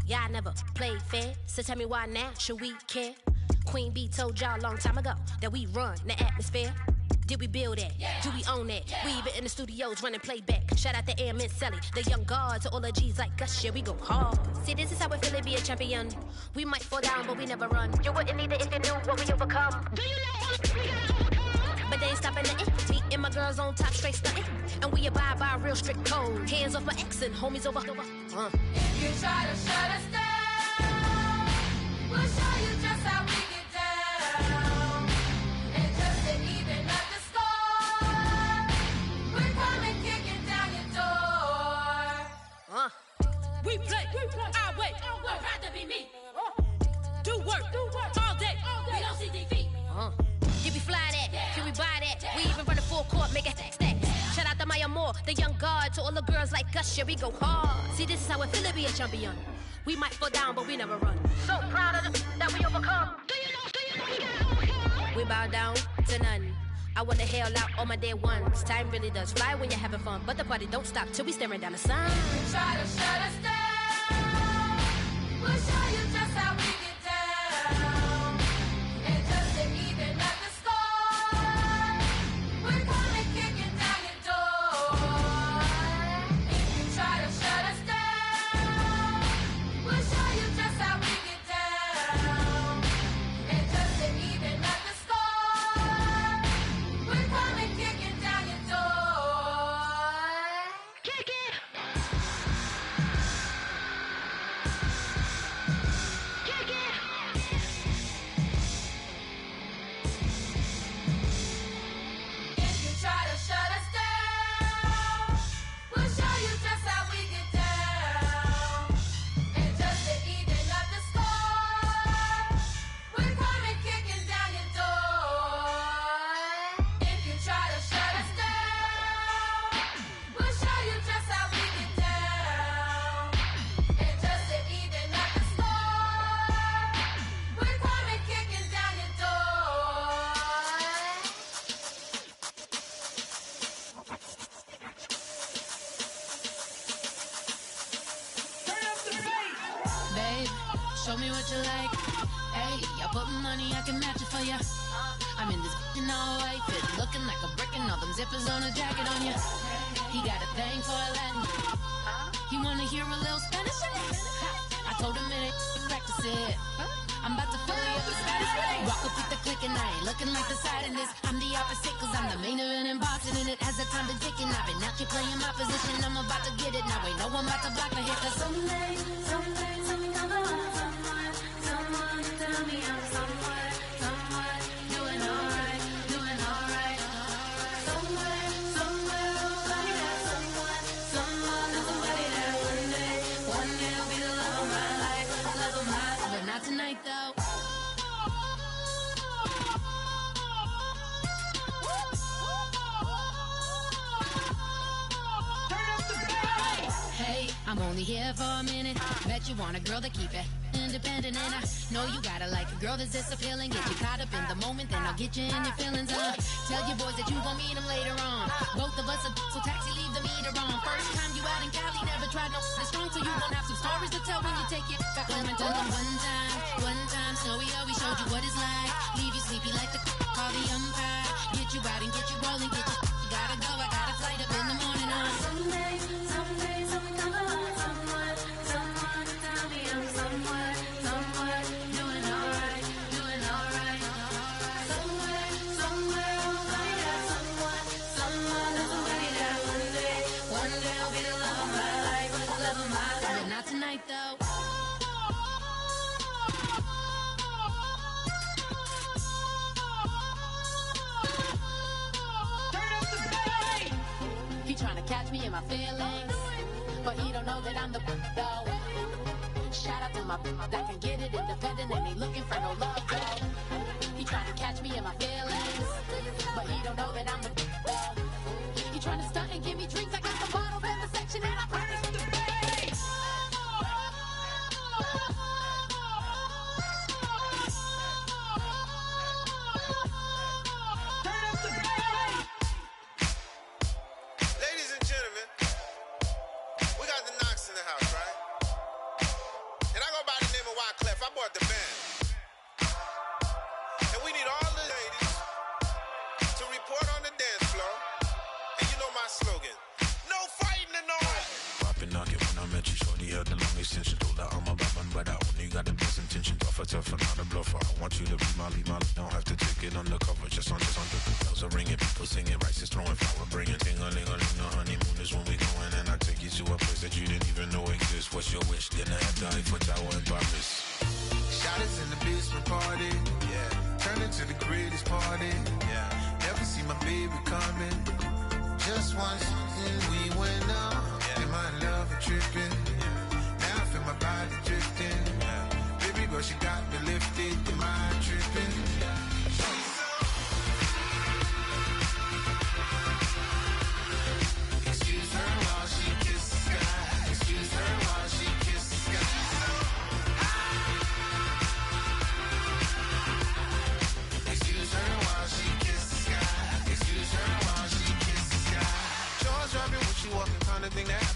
Y'all never played fair, so tell me why now should we care? Queen Bee told y'all a long time ago that we run the atmosphere. Did we build it? Yeah. Do we own it? Yeah. We even in the studios running playback. Shout out to Airman Sally, the young guard, to all the G's like us. Yeah, we go hard. See, this is how we feel to be a champion. We might fall down, but we never run. You wouldn't need it if you knew what we overcome. Do you know what we gotta overcome? But they ain't stopping nothing. Me and my girls on top, straight stunting. And we abide by a real strict code. Hands off my ex and homies over. If you try to shut us down, we'll show you just how we get down. And just to even up the score, we're coming kicking down your door. We play our way. I'd rather be me. Do work all day. We don't see defeat. Did we fly that? Can we buy that? We even run a full court, make it stack. Shout out to Maya Moore, the young guard, to all the girls like us. Yeah, we go hard. See, this is how it feel to be a champion. We might fall down, but we never run. So proud of them that we overcome. Do you know? We bow down to none. I wanna hail out all my dead ones. Time really does fly when you're having fun, but the party don't stop till we staring down the sun. Try to shut us down. We'll show you just how we get down. And just to even up the score, we're coming kicking down your door. If you try to shut us down, we'll show you just how we get down. And just to even up the score, we're coming kicking down your door. Kick it! Kick it! If you try to shut us down, we'll show you just how we get down. And just to even up the score, we're coming kicking down your door. If you try to shut us down, we'll show you just how we get down. And just to even up the score, we're coming kicking down your door. Babe, show me what you like. Hey, I put money, I can match it for ya. I'm in this in all white fit, looking like a brick and all them zippers on a jacket on ya. He got a thing for a Latin. He wanna hear a little Spanish? I told him it ain't practice it. I'm about to fill you up with Spanish. Walk up with the click and I ain't looking like the side in this. I'm the opposite cause I'm the main event and boxing and it has the time been ticking. I've been out here playing my position, I'm about to get it. Now ain't no one about to block me here cause someday I'm gonna find someone to tell me I'm somewhere, doing alright. Somewhere, somebody that someone, there's somebody that one day will be the love of my life, but not tonight though. Hey, I'm only here for a minute. Bet you want a girl to keep it independent, and I know you gotta like a girl that's this appealing. Get you caught up in the moment, then I'll get you in your feelings. Tell your boys that you gon' meet them later on. Both of us are so taxi, leave the meter on. First time you out in Cali, never tried no this strong, so you gon' have some stories to tell when you take it back home and tell them one time, Snowy always showed you what it's like. Leave you sleepy like the call the umpire. Get you out and get you rolling, get you gotta go. I got a flight up in the morning on someday I'm gonna find someone to tell me I'm somewhere, doing alright. Somewhere, somebody that someone, there's somebody that one day will be the love of my life, but not tonight though. He tryna catch me in my feelings, but he don't know that I'm the though. Shout out to my that can get it independent and ain't looking for no love though. He tryna catch me in my feelings, but he don't know that I'm the though. He tryna stunt and give me drinks. I got the bottles in the section and I promise to pay. Ladies and gentlemen, we got the Knox in the house, right? And I go by the name of Wyclef. I bought the band. And we need all the ladies to report on the dance floor. And you know my slogan, no fighting and no Poppin' knockin' when I met you, shorty had the long extension. Told her I'm a bad but I only got the best intention. Tough and not a bluffer. I want you to be my lead, don't have to take it undercover. Just on the bells are ringing, people singing, rice is throwing, flower bringing. Ting-a-ling-a-ling, the honeymoon is when we going, and I take you to a place that you didn't even know exists. What's your wish? Dinner at the Eiffel Tower in Paris. Shot us in the basement party, yeah. Turn into the greatest party, yeah. Never see my baby coming. Just once, and we went up, yeah. And my love a tripping, yeah. Now I feel my body drifting, yeah. Baby girl, she got me lifted, your mind tripping, yeah. Excuse her while she kisses the sky. Excuse her while she kisses the sky.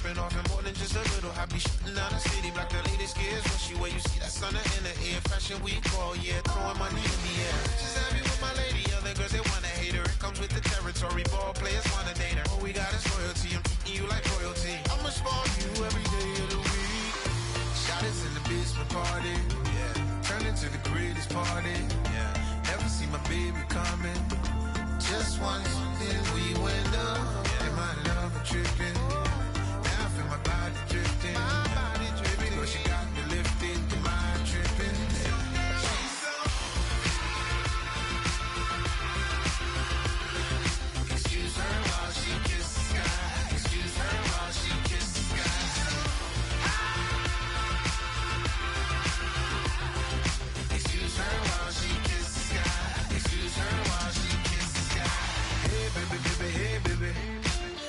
popping off and more than just a little. I be shooting down the city, black the latest gears. When she wear, you see that sun in the air. Fashion week, all yeah, throwing money in the air. Just happy with my lady, other girls they wanna hate her. It comes with the territory, ball players wanna date her. All we got is loyalty, I'm treating you like royalty. I'ma spoil you every day of the week. Shot is in the basement party, yeah. Turn into the greatest party, yeah. Never see my baby coming. Just once, then we went up. And my love was tripping. Now I feel my body drifting. Baby, girl, she got me lifted. The mind tripping. Excuse her while she kisses the sky. Excuse her while she kisses the sky. Excuse her while she kisses the sky. Excuse her while she kisses the sky. Hey baby, baby, hey baby.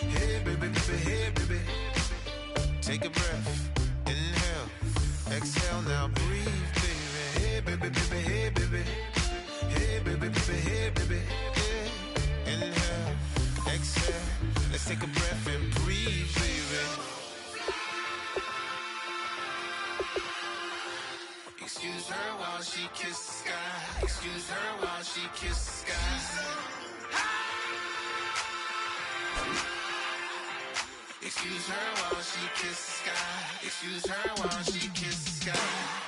Hey baby, baby, hey baby. Take a breath, inhale, exhale, now breathe, baby. Hey baby, baby, hey baby. Hey baby, baby, hey baby. Hey, inhale, exhale, let's take a breath and breathe, baby. Excuse her while she kisses the sky. Excuse her while she kisses the sky. Excuse her while she kisses the sky. Excuse her while she kisses the sky.